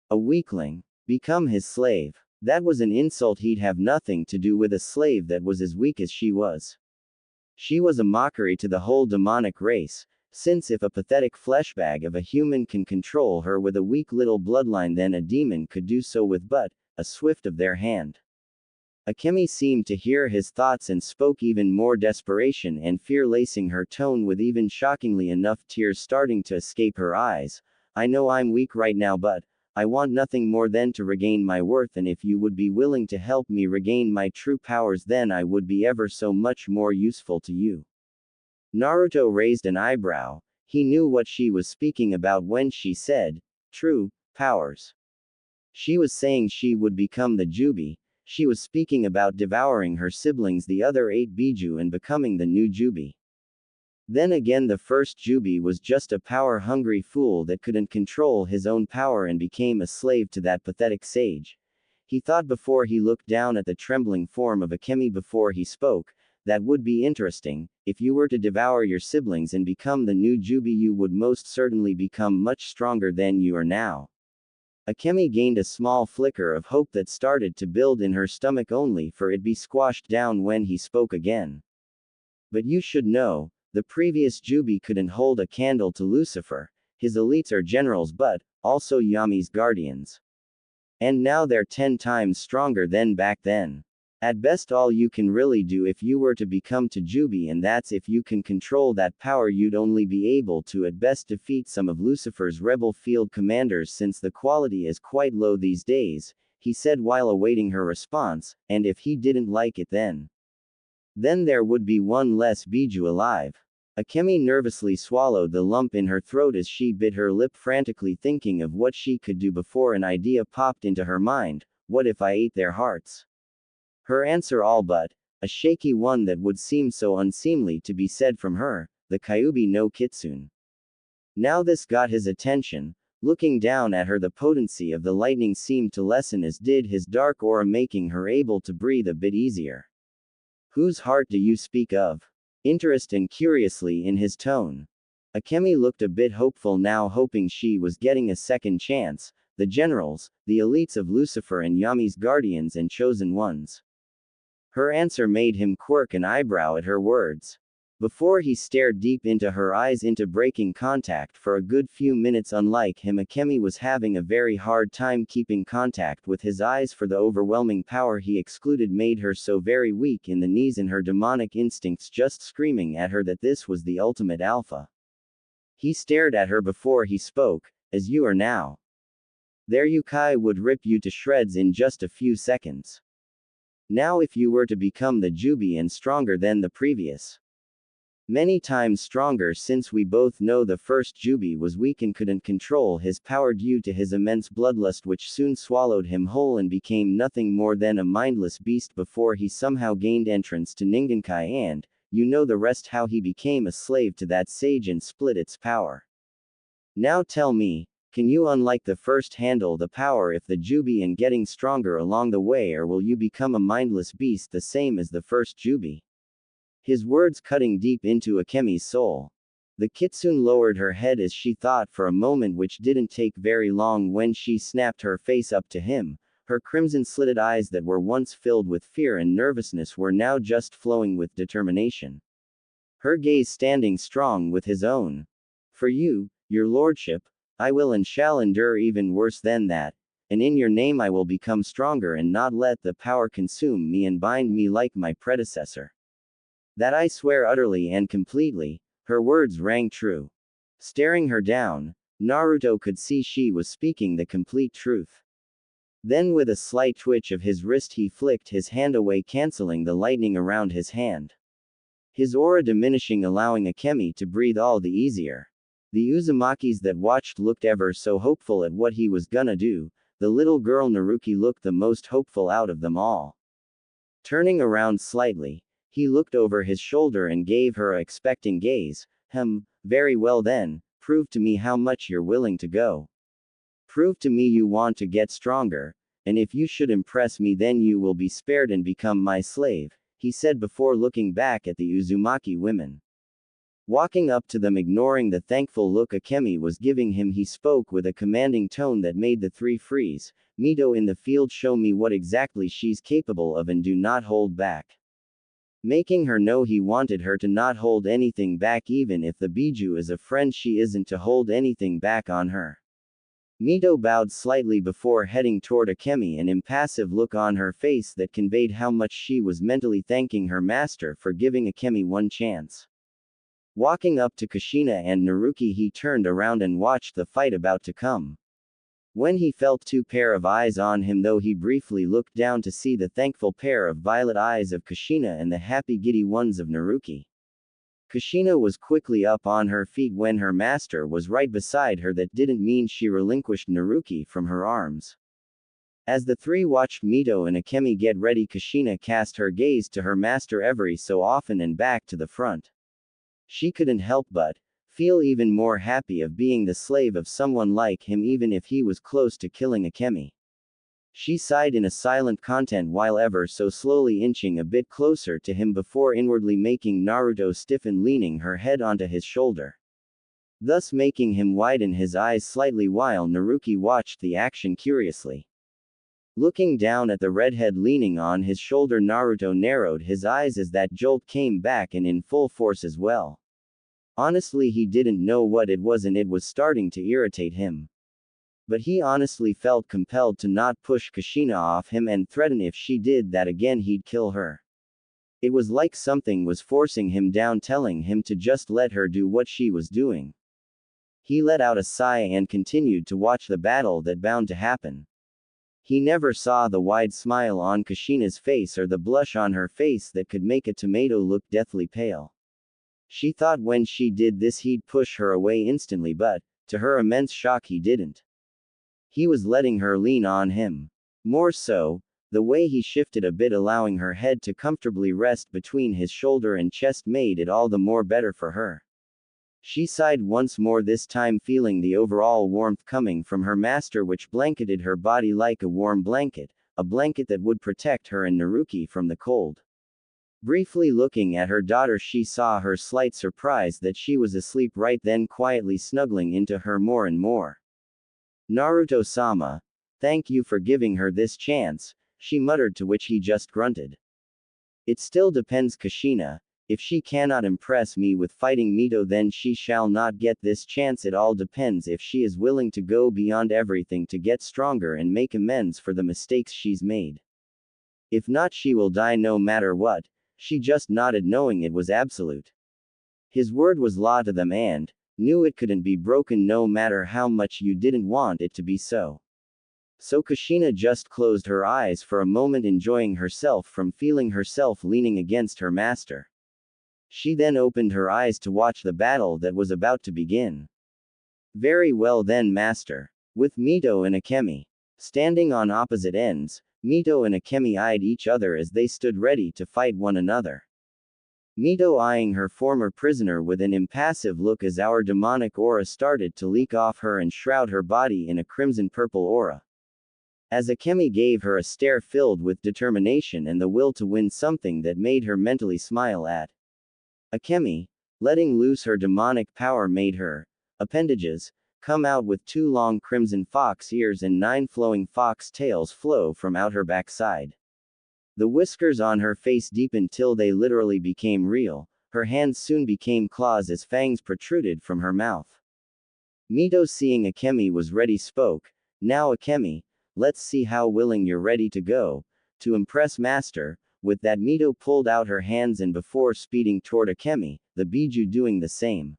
a weakling, become his slave. That was an insult. He'd have nothing to do with a slave that was as weak as she was. She was a mockery to the whole demonic race, since if a pathetic fleshbag of a human can control her with a weak little bloodline, then a demon could do so with but a swift of their hand. Akemi seemed to hear his thoughts and spoke, even more desperation and fear lacing her tone, with even shockingly enough tears starting to escape her eyes. I know I'm weak right now, but I want nothing more than to regain my worth, and if you would be willing to help me regain my true powers, then I would be ever so much more useful to you. Naruto raised an eyebrow. He knew what she was speaking about when she said, true powers. She was saying she would become the Jubi. She was speaking about devouring her siblings, the other 8 Biju, and becoming the new Jubi. Then again, the first Jubi was just a power-hungry fool that couldn't control his own power and became a slave to that pathetic sage. He thought before he looked down at the trembling form of Akemi before he spoke. That would be interesting. If you were to devour your siblings and become the new Jubi, you would most certainly become much stronger than you are now. Akemi gained a small flicker of hope that started to build in her stomach only for it be squashed down when he spoke again. But you should know, the previous Jubi couldn't hold a candle to Lucifer. His elites are generals but, also Yami's guardians. And now they're 10 times stronger than back then. At best all you can really do if you were to become to Jubi, and that's if you can control that power, you'd only be able to at best defeat some of Lucifer's rebel field commanders since the quality is quite low these days, he said while awaiting her response, and if he didn't like it then there would be one less Biju alive. Akemi nervously swallowed the lump in her throat as she bit her lip, frantically thinking of what she could do before an idea popped into her mind: what if I ate their hearts? Her answer all but a shaky one that would seem so unseemly to be said from her, the Kyuubi no Kitsune. Now this got his attention. Looking down at her, the potency of the lightning seemed to lessen, as did his dark aura, making her able to breathe a bit easier. Whose heart do you speak of? Interest and curiously in his tone. Akemi looked a bit hopeful now, hoping she was getting a second chance. The generals, the elites of Lucifer and Yami's guardians and chosen ones. Her answer made him quirk an eyebrow at her words. Before he stared deep into her eyes, into breaking contact for a good few minutes. Unlike him, Akemi was having a very hard time keeping contact with his eyes, for the overwhelming power he excluded made her so very weak in the knees, and her demonic instincts just screaming at her that this was the ultimate alpha. He stared at her before he spoke: as you are now. Their Yukai would rip you to shreds in just a few seconds. Now if you were to become the Jubi, and stronger than the previous. Many times stronger, since we both know the first Jubi was weak and couldn't control his power due to his immense bloodlust, which soon swallowed him whole and became nothing more than a mindless beast before he somehow gained entrance to Ningenkai, and, you know the rest, how he became a slave to that sage and split its power. Now tell me, can you, unlike the first, handle the power if the Jubi and getting stronger along the way, or will you become a mindless beast the same as the first Jubi? His words cutting deep into Akemi's soul. The Kitsune lowered her head as she thought for a moment, which didn't take very long when she snapped her face up to him. Her crimson-slitted eyes that were once filled with fear and nervousness were now just flowing with determination. Her gaze standing strong with his own. For you, your lordship, I will and shall endure even worse than that, and in your name I will become stronger and not let the power consume me and bind me like my predecessor. That I swear utterly and completely. Her words rang true. Staring her down, Naruto could see she was speaking the complete truth. Then with a slight twitch of his wrist he flicked his hand away, canceling the lightning around his hand. His aura diminishing, allowing Akemi to breathe all the easier. The Uzumakis that watched looked ever so hopeful at what he was gonna do. The little girl Naruki looked the most hopeful out of them all. Turning around slightly, he looked over his shoulder and gave her a expecting gaze. Very well then, prove to me how much you're willing to go. Prove to me you want to get stronger, and if you should impress me then you will be spared and become my slave, he said before looking back at the Uzumaki women. Walking up to them, ignoring the thankful look Akemi was giving him, he spoke with a commanding tone that made the three freeze. Mito in the field, show me what exactly she's capable of and do not hold back. Making her know he wanted her to not hold anything back, even if the Biju is a friend, she isn't to hold anything back on her. Mito bowed slightly before heading toward Akemi, an impassive look on her face that conveyed how much she was mentally thanking her master for giving Akemi one chance. Walking up to Kushina and Naruki, he turned around and watched the fight about to come. When he felt two pair of eyes on him, though, he briefly looked down to see the thankful pair of violet eyes of Kushina and the happy giddy ones of Naruki. Kushina was quickly up on her feet when her master was right beside her. That didn't mean she relinquished Naruki from her arms. As the three watched Mito and Akemi get ready, Kushina cast her gaze to her master every so often and back to the front. She couldn't help but feel even more happy of being the slave of someone like him, even if he was close to killing Akemi. She sighed in a silent content while ever so slowly inching a bit closer to him before inwardly making Naruto stiffen, leaning her head onto his shoulder, thus making him widen his eyes slightly while Naruki watched the action curiously. Looking down at the redhead leaning on his shoulder, Naruto narrowed his eyes as that jolt came back and in full force as well. Honestly, he didn't know what it was and it was starting to irritate him. But he honestly felt compelled to not push Kushina off him and threaten if she did that again he'd kill her. It was like something was forcing him down, telling him to just let her do what she was doing. He let out a sigh and continued to watch the battle that bound to happen. He never saw the wide smile on Kushina's face or the blush on her face that could make a tomato look deathly pale. She thought when she did this he'd push her away instantly, but, to her immense shock, he didn't. He was letting her lean on him. More so, the way he shifted a bit, allowing her head to comfortably rest between his shoulder and chest, made it all the more better for her. She sighed once more, this time feeling the overall warmth coming from her master, which blanketed her body like a warm blanket, a blanket that would protect her and Naruki from the cold. Briefly looking at her daughter, she saw her slight surprise that she was asleep right then, quietly snuggling into her more and more. "Naruto-sama, thank you for giving her this chance," she muttered, to which he just grunted. "It still depends, Kushina. If she cannot impress me with fighting Mito, then she shall not get this chance. It all depends if she is willing to go beyond everything to get stronger and make amends for the mistakes she's made. If not, she will die no matter what." She just nodded, knowing it was absolute. His word was law to them and knew it couldn't be broken no matter how much you didn't want it to be so. So Kushina just closed her eyes for a moment, enjoying herself from feeling herself leaning against her master. She then opened her eyes to watch the battle that was about to begin. "Very well then, master." With Mito and Akemi standing on opposite ends, Mito and Akemi eyed each other as they stood ready to fight one another. Mito eyeing her former prisoner with an impassive look as our demonic aura started to leak off her and shroud her body in a crimson-purple aura. As Akemi gave her a stare filled with determination and the will to win, something that made her mentally smile at Akemi, letting loose her demonic power, made her appendages come out with 2 long crimson fox ears and 9 flowing fox tails flow from out her backside. The whiskers on her face deepened till they literally became real. Her hands soon became claws as fangs protruded from her mouth. Mito, seeing Akemi was ready, spoke. "Now Akemi, let's see how willing you're ready to go to impress master." With that, Mito pulled out her hands and before speeding toward Akemi, the Biju doing the same.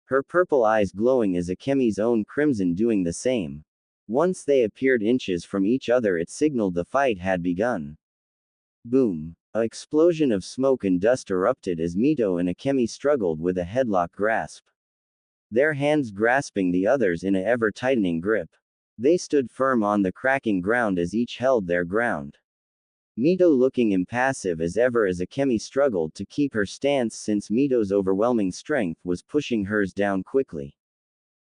Her purple eyes glowing as Akemi's own crimson doing the same. Once they appeared inches from each other, it signaled the fight had begun. Boom! A explosion of smoke and dust erupted as Mito and Akemi struggled with a headlock grasp, their hands grasping the others in a ever-tightening grip. They stood firm on the cracking ground as each held their ground. Mito looking impassive as ever as Akemi struggled to keep her stance, since Mito's overwhelming strength was pushing hers down quickly.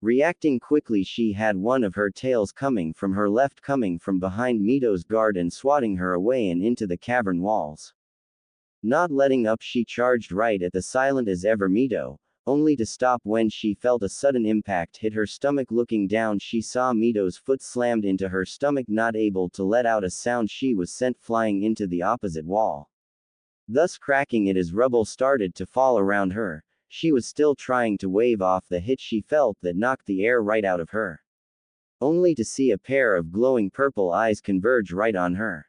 Reacting quickly, she had one of her tails coming from her left, coming from behind Mito's guard and swatting her away and into the cavern walls. Not letting up, she charged right at the silent as ever Mito, only to stop when she felt a sudden impact hit her stomach. Looking down, she saw Mito's foot slammed into her stomach. Not able to let out a sound, she was sent flying into the opposite wall, thus cracking it as rubble started to fall around her. She was still trying to wave off the hit she felt that knocked the air right out of her, only to see a pair of glowing purple eyes converge right on her.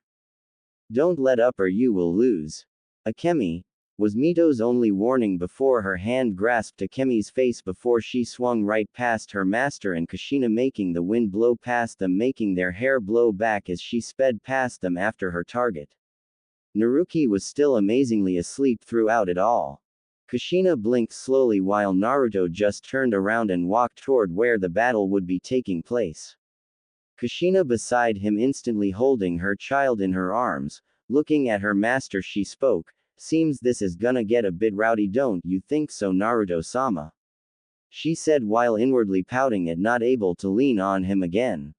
"Don't let up or you will lose, Akemi," was Mito's only warning before her hand grasped Akemi's face before she swung right past her master and Kushina, making the wind blow past them, making their hair blow back as she sped past them after her target. Naruki was still amazingly asleep throughout it all. Kushina blinked slowly while Naruto just turned around and walked toward where the battle would be taking place. Kushina beside him, instantly holding her child in her arms. Looking at her master, she spoke. "Seems this is gonna get a bit rowdy, don't you think so, Naruto-sama?" she said while inwardly pouting at not able to lean on him again.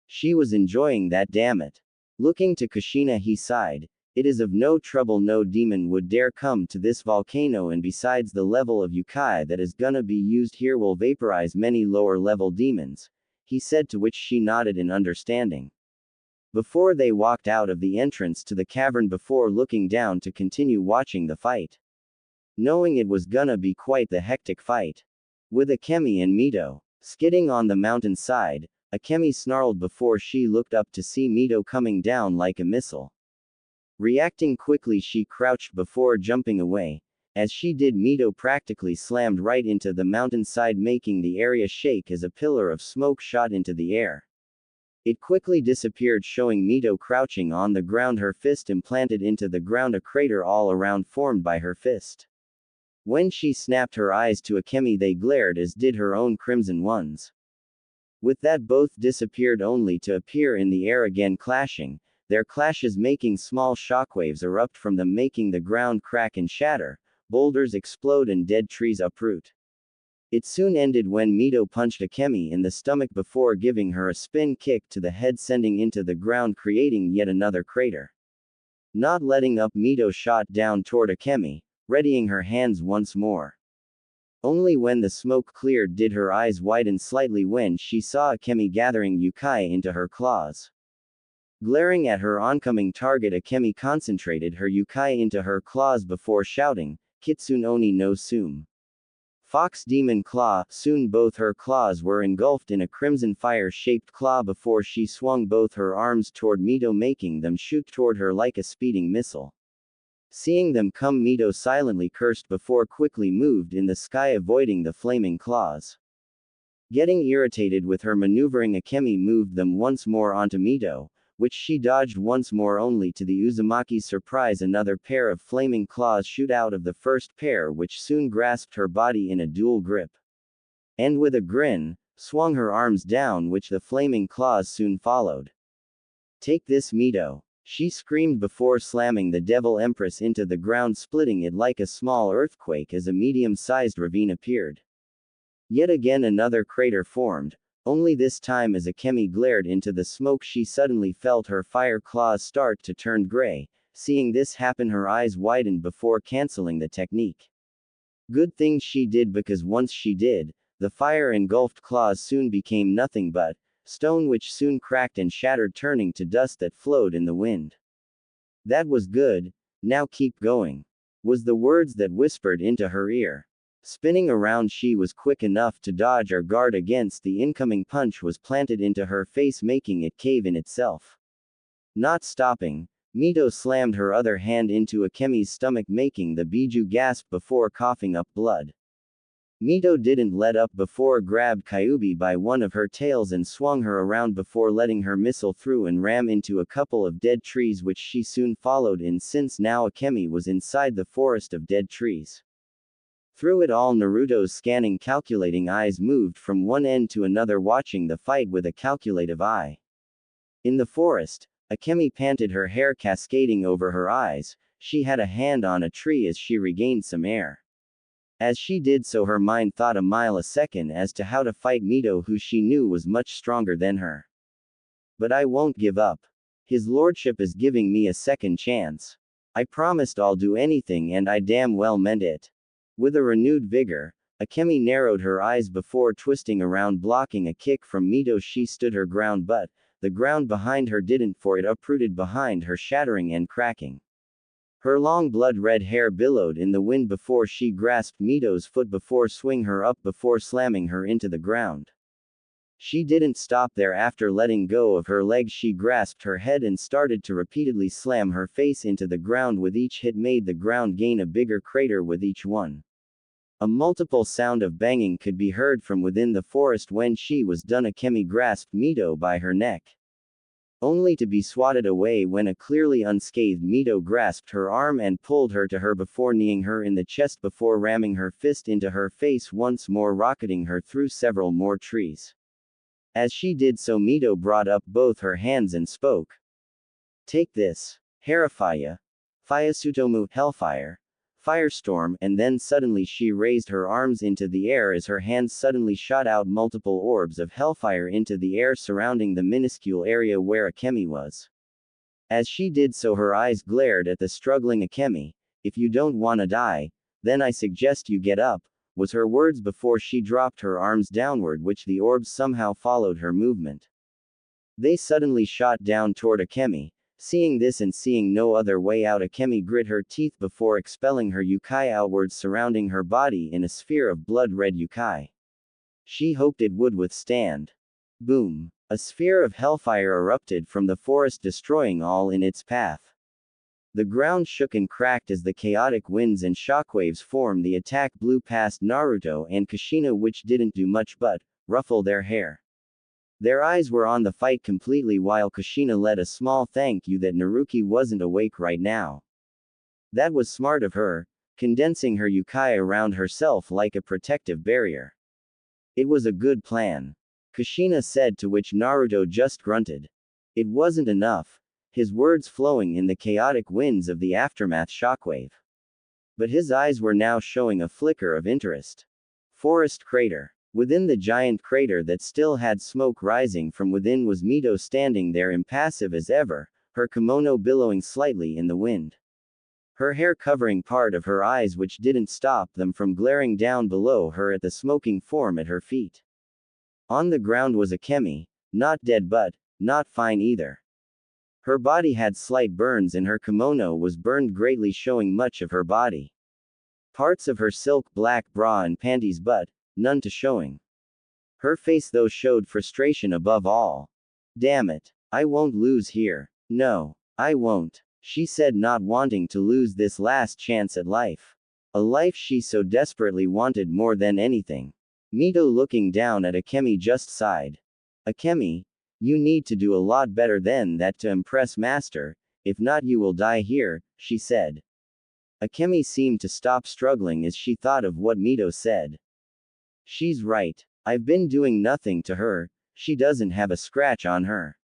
She was enjoying that, damn it. Looking to Kushina, he sighed. It is of no trouble, no demon would dare come to this volcano, and besides, the level of Yukai that is gonna be used here will vaporize many lower level demons, he said, to which she nodded in understanding. Before they walked out of the entrance to the cavern before looking down to continue watching the fight. Knowing it was gonna be quite the hectic fight. With Akemi and Mito skidding on the mountainside, Akemi snarled before she looked up to see Mito coming down like a missile. Reacting quickly, she crouched before jumping away. As she did, Mito practically slammed right into the mountainside, making the area shake as a pillar of smoke shot into the air. It quickly disappeared, showing Mito crouching on the ground, her fist implanted into the ground, a crater all around formed by her fist. When she snapped her eyes to Akemi, they glared as did her own crimson ones. With that, both disappeared only to appear in the air again, clashing. Their clashes making small shockwaves erupt from them, making the ground crack and shatter, boulders explode and dead trees uproot. It soon ended when Mito punched Akemi in the stomach before giving her a spin kick to the head, sending into the ground, creating yet another crater. Not letting up, Mito shot down toward Akemi, readying her hands once more. Only when the smoke cleared did her eyes widen slightly when she saw Akemi gathering Yukai into her claws. Glaring at her oncoming target, Akemi concentrated her Yukai into her claws before shouting, "Kitsune Oni no Sume." Fox Demon Claw. Soon both her claws were engulfed in a crimson fire-shaped claw before she swung both her arms toward Mito, making them shoot toward her like a speeding missile. Seeing them come, Mito silently cursed before quickly moved in the sky, avoiding the flaming claws. Getting irritated with her maneuvering, Akemi moved them once more onto Mito, which she dodged once more, only to the Uzumaki's surprise another pair of flaming claws shoot out of the first pair, which soon grasped her body in a dual grip. And with a grin, swung her arms down, which the flaming claws soon followed. "Take this, Mito," she screamed before slamming the Devil Empress into the ground, splitting it like a small earthquake as a medium-sized ravine appeared. Yet again another crater formed. Only this time, as Akemi glared into the smoke, she suddenly felt her fire claws start to turn gray. Seeing this happen, her eyes widened before canceling the technique. Good thing she did, because once she did, the fire-engulfed claws soon became nothing but stone, which soon cracked and shattered, turning to dust that flowed in the wind. "That was good, now keep going," was the words that whispered into her ear. Spinning around, she was quick enough to dodge or guard against the incoming punch was planted into her face, making it cave in itself. Not stopping, Mito slammed her other hand into Akemi's stomach, making the Biju gasp before coughing up blood. Mito didn't let up before grabbed Kyubi by one of her tails and swung her around before letting her missile through and ram into a couple of dead trees, which she soon followed in, since now Akemi was inside the forest of dead trees. Through it all, Naruto's scanning, calculating eyes moved from one end to another, watching the fight with a calculative eye. In the forest, Akemi panted, her hair cascading over her eyes. She had a hand on a tree as she regained some air. As she did so, her mind thought a mile a second as to how to fight Mito, who she knew was much stronger than her. "But I won't give up. His lordship is giving me a second chance. I promised I'll do anything, and I damn well meant it." With a renewed vigor, Akemi narrowed her eyes before twisting around, blocking a kick from Mito. She stood her ground, but the ground behind her didn't, for it uprooted behind her, shattering and cracking. Her long blood-red hair billowed in the wind before she grasped Mito's foot before swing her up before slamming her into the ground. She didn't stop there. After letting go of her legs, she grasped her head and started to repeatedly slam her face into the ground. With each hit made the ground gain a bigger crater with each one. A multiple sound of banging could be heard from within the forest. When she was done, Akemi grasped Mito by her neck, only to be swatted away when a clearly unscathed Mito grasped her arm and pulled her to her before kneeing her in the chest before ramming her fist into her face once more, rocketing her through several more trees. As she did so, Mito brought up both her hands and spoke. "Take this. Harafaya. Fayasutomu, Hellfire. firestorm, and then suddenly she raised her arms into the air as her hands suddenly shot out multiple orbs of hellfire into the air surrounding the minuscule area where Akemi was. As she did so, her eyes glared at the struggling Akemi. "If you don't wanna die, then I suggest you get up," was her words before she dropped her arms downward, which the orbs somehow followed her movement. They suddenly shot down toward Akemi. Seeing this and seeing no other way out, Akemi grit her teeth before expelling her yukai outwards, surrounding her body in a sphere of blood-red yukai. She hoped it would withstand. Boom! A sphere of hellfire erupted from the forest, destroying all in its path. The ground shook and cracked as the chaotic winds and shockwaves formed. The attack blew past Naruto and Kushina, which didn't do much but ruffle their hair. Their eyes were on the fight completely, while Kushina led a small thank you that Naruki wasn't awake right now. That was smart of her, condensing her yukai around herself like a protective barrier. It was a good plan, Kushina said, to which Naruto just grunted. It wasn't enough, his words flowing in the chaotic winds of the aftermath shockwave. But his eyes were now showing a flicker of interest. Forest crater. Within the giant crater that still had smoke rising from within was Mito, standing there impassive as ever, her kimono billowing slightly in the wind. Her hair covering part of her eyes, which didn't stop them from glaring down below her at the smoking form at her feet. On the ground was Akemi, not dead but not fine either. Her body had slight burns and her kimono was burned greatly, showing much of her body. Parts of her silk black bra and panties, but none to showing. Her face though showed frustration above all. "Damn it. I won't lose here. No, I won't," she said, not wanting to lose this last chance at life. A life she so desperately wanted more than anything. Mito, looking down at Akemi, just sighed. "Akemi, you need to do a lot better than that to impress Master, if not you will die here," she said. Akemi seemed to stop struggling as she thought of what Mito said. She's right. I've been doing nothing to her, she doesn't have a scratch on her.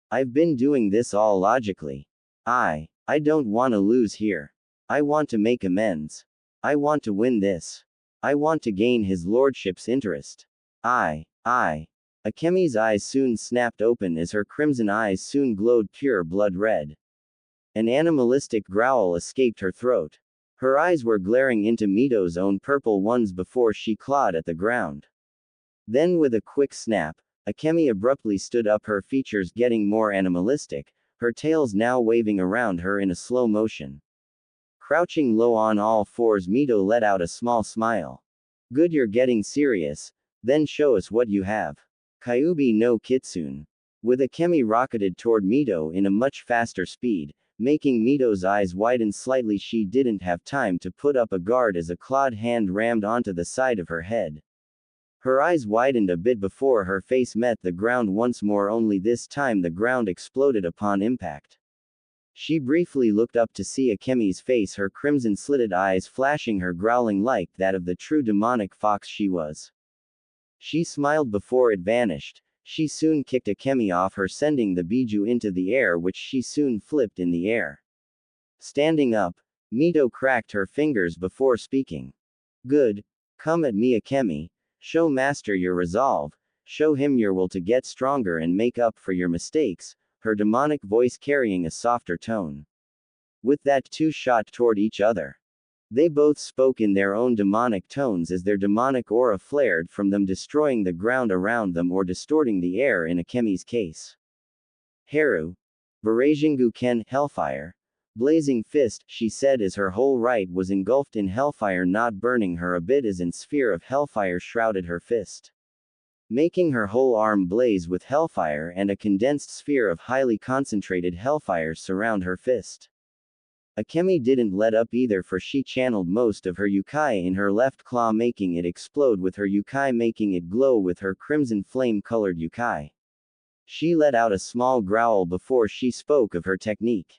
I've been doing this all logically. I don't want to lose here. I want to make amends. I want to win this. I want to gain his lordship's interest. Akemi's eyes soon snapped open as her crimson eyes soon glowed pure blood red. An animalistic growl escaped her throat. Her eyes were glaring into Mito's own purple ones before she clawed at the ground. Then with a quick snap, Akemi abruptly stood up, her features getting more animalistic, her tails now waving around her in a slow motion. Crouching low on all fours, Mito let out a small smile. "Good, you're getting serious, then show us what you have." Kyuubi no Kitsune. With Akemi rocketed toward Mito in a much faster speed, making Mito's eyes widen slightly. She didn't have time to put up a guard as a clawed hand rammed onto the side of her head. Her eyes widened a bit before her face met the ground once more, only this time the ground exploded upon impact. She briefly looked up to see Akemi's face, her crimson slitted eyes flashing, her growling like that of the true demonic fox she was. She smiled before it vanished. She soon kicked Akemi off her, sending the Biju into the air, which she soon flipped in the air. Standing up, Mito cracked her fingers before speaking. "Good. Come at me, Akemi. Show Master your resolve. Show him your will to get stronger and make up for your mistakes," her demonic voice carrying a softer tone. With that, two shot toward each other. They both spoke in their own demonic tones as their demonic aura flared from them, destroying the ground around them or distorting the air in Akemi's case. "Haru. Barajingu Ken, Hellfire. Blazing Fist," she said as her whole right was engulfed in hellfire, not burning her a bit as an sphere of hellfire shrouded her fist, making her whole arm blaze with hellfire, and a condensed sphere of highly concentrated hellfire surround her fist. Akemi didn't let up either, for she channeled most of her yukai in her left claw, making it explode with her yukai, making it glow with her crimson flame-colored yukai. She let out a small growl before she spoke of her technique.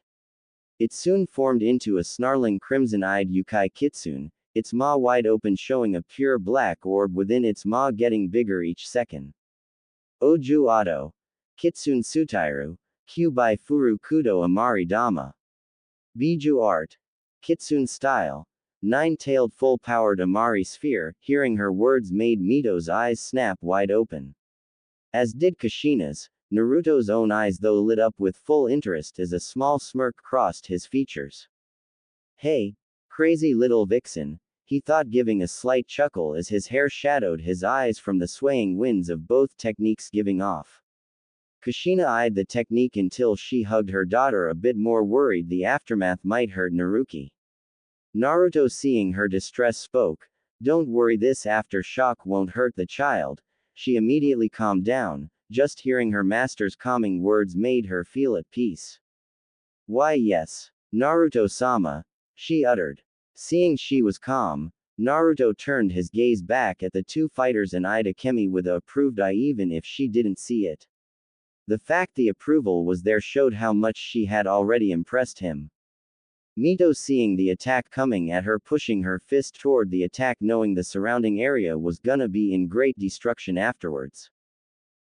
It soon formed into a snarling crimson-eyed yukai kitsune, its maw wide open, showing a pure black orb within its maw getting bigger each second. Oju Ado. Kitsune Sutairu. Kyubai Furu Kudo Amari Dama. Biju Art. Kitsune Style. nine-tailed full-powered Amari sphere. Hearing her words made Mito's eyes snap wide open. As did Kushina's. Naruto's own eyes though lit up with full interest as a small smirk crossed his features. Hey, crazy little vixen, he thought, giving a slight chuckle as his hair shadowed his eyes from the swaying winds of both techniques giving off. Kushina eyed the technique until she hugged her daughter, a bit more worried the aftermath might hurt Naruki. Naruto, seeing her distress, spoke, "Don't worry, this aftershock won't hurt the child." She immediately calmed down. Just hearing her master's calming words made her feel at peace. "Why, yes, Naruto-sama," she uttered. Seeing she was calm, Naruto turned his gaze back at the two fighters and eyed Akemi with a approved eye even if she didn't see it. The fact the approval was there showed how much she had already impressed him. Mito, seeing the attack coming at her, pushing her fist toward the attack, knowing the surrounding area was gonna be in great destruction afterwards.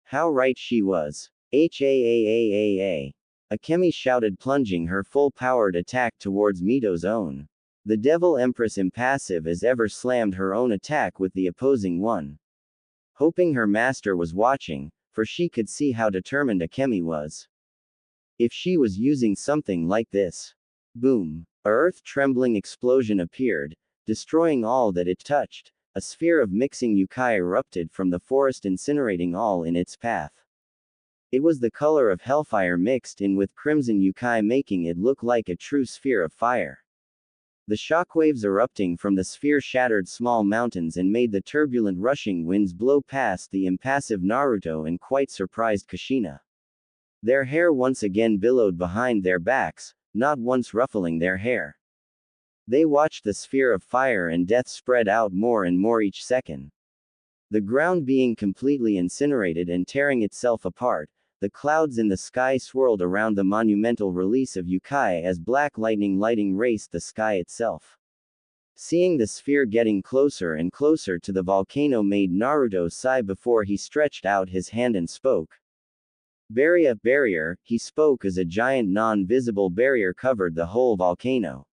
How right she was. H-A-A-A-A-A. Akemi shouted, plunging her full-powered attack towards Mito's own. The Devil Empress, impassive as ever, slammed her own attack with the opposing one. Hoping her master was watching, for she could see how determined Akemi was. If she was using something like this. Boom. A earth-trembling explosion appeared, destroying all that it touched. A sphere of mixing yokai erupted from the forest, incinerating all in its path. It was the color of hellfire mixed in with crimson yokai, making it look like a true sphere of fire. The shockwaves erupting from the sphere shattered small mountains and made the turbulent rushing winds blow past the impassive Naruto and quite surprised Kushina. Their hair once again billowed behind their backs, not once ruffling their hair. They watched the sphere of fire and death spread out more and more each second. The ground being completely incinerated and tearing itself apart, the clouds in the sky swirled around the monumental release of yokai as black lightning raced the sky itself. Seeing the sphere getting closer and closer to the volcano made Naruto sigh before he stretched out his hand and spoke. Barrier, he spoke as a giant non-visible barrier covered the whole volcano.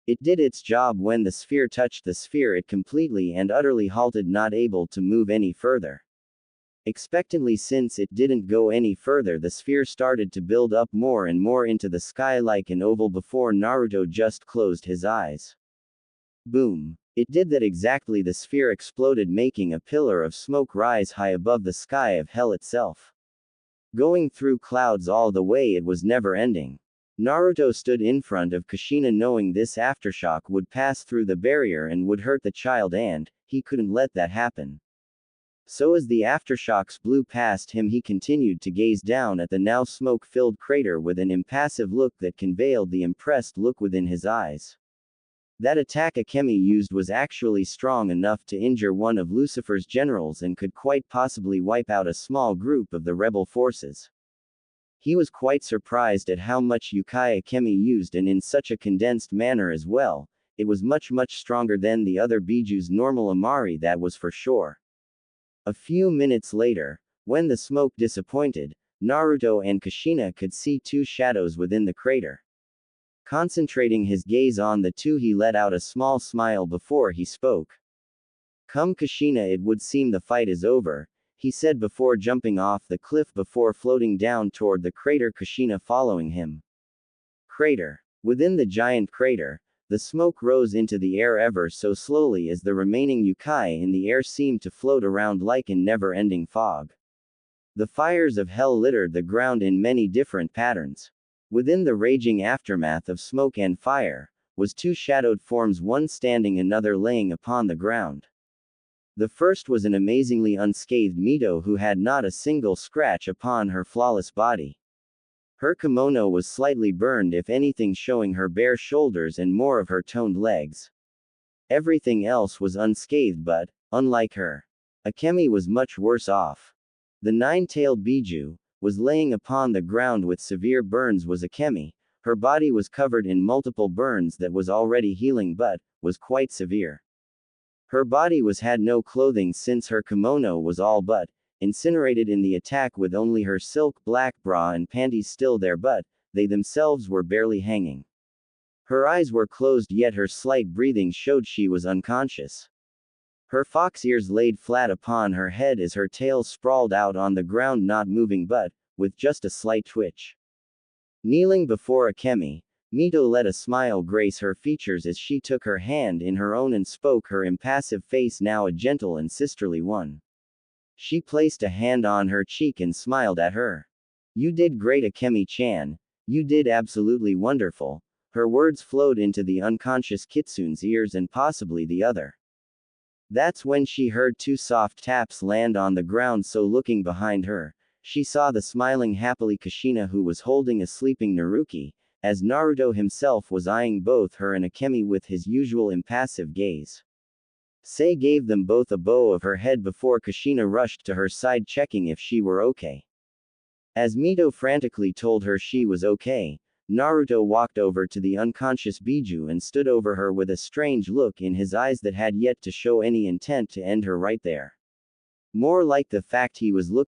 It did its job. When the sphere touched the sphere, it completely and utterly halted, not able to move any further. Expectantly, since it didn't go any further, the sphere started to build up more and more into the sky like an oval before Naruto just closed his eyes. Boom. It did that exactly. The sphere exploded, making a pillar of smoke rise high above the sky of hell itself. Going through clouds all the way, it was never ending. Naruto stood in front of Kushina, knowing this aftershock would pass through the barrier and would hurt the child, and he couldn't let that happen. So as the aftershocks blew past him, he continued to gaze down at the now smoke-filled crater with an impassive look that conveyed the impressed look within his eyes. That attack Akemi used was actually strong enough to injure one of Lucifer's generals and could quite possibly wipe out a small group of the rebel forces. He was quite surprised at how much yokai Akemi used, and in such a condensed manner as well. It was much stronger than the other Biju's normal Amari, that was for sure. A few minutes later, when the smoke disappointed, Naruto and Kushina could see two shadows within the crater. Concentrating his gaze on the two, he let out a small smile before he spoke. "Come Kushina, it would seem the fight is over," he said before jumping off the cliff before floating down toward the crater, Kushina following him. Crater. Within the giant crater, the smoke rose into the air ever so slowly as the remaining yokai in the air seemed to float around like an never-ending fog. The fires of hell littered the ground in many different patterns. Within the raging aftermath of smoke and fire, was two shadowed forms, one standing, another laying upon the ground. The first was an amazingly unscathed Mito who had not a single scratch upon her flawless body. Her kimono was slightly burned, if anything, showing her bare shoulders and more of her toned legs. Everything else was unscathed, but, unlike her, Akemi was much worse off. The nine-tailed Biju was laying upon the ground with severe burns. Was Akemi. Her body was covered in multiple burns that was already healing but was quite severe. Her body had no clothing since her kimono was all but incinerated in the attack, with only her silk black bra and panties still there, but they themselves were barely hanging. Her eyes were closed, yet her slight breathing showed she was unconscious. Her fox ears laid flat upon her head as her tail sprawled out on the ground, not moving but, with just a slight twitch. Kneeling before Akemi, Mito let a smile grace her features as she took her hand in her own and spoke, her impassive face now a gentle and sisterly one. She placed a hand on her cheek and smiled at her. "You did great, Akemi-chan. You did absolutely wonderful." Her words flowed into the unconscious Kitsune's ears and possibly the other. That's when she heard two soft taps land on the ground, so looking behind her, she saw the smiling happily Kushina, who was holding a sleeping Naruki, as Naruto himself was eyeing both her and Akemi with his usual impassive gaze. Sei gave them both a bow of her head before Kushina rushed to her side, checking if she were okay. As Mito frantically told her she was okay, Naruto walked over to the unconscious Biju and stood over her with a strange look in his eyes that had yet to show any intent to end her right there. More like the fact he was looking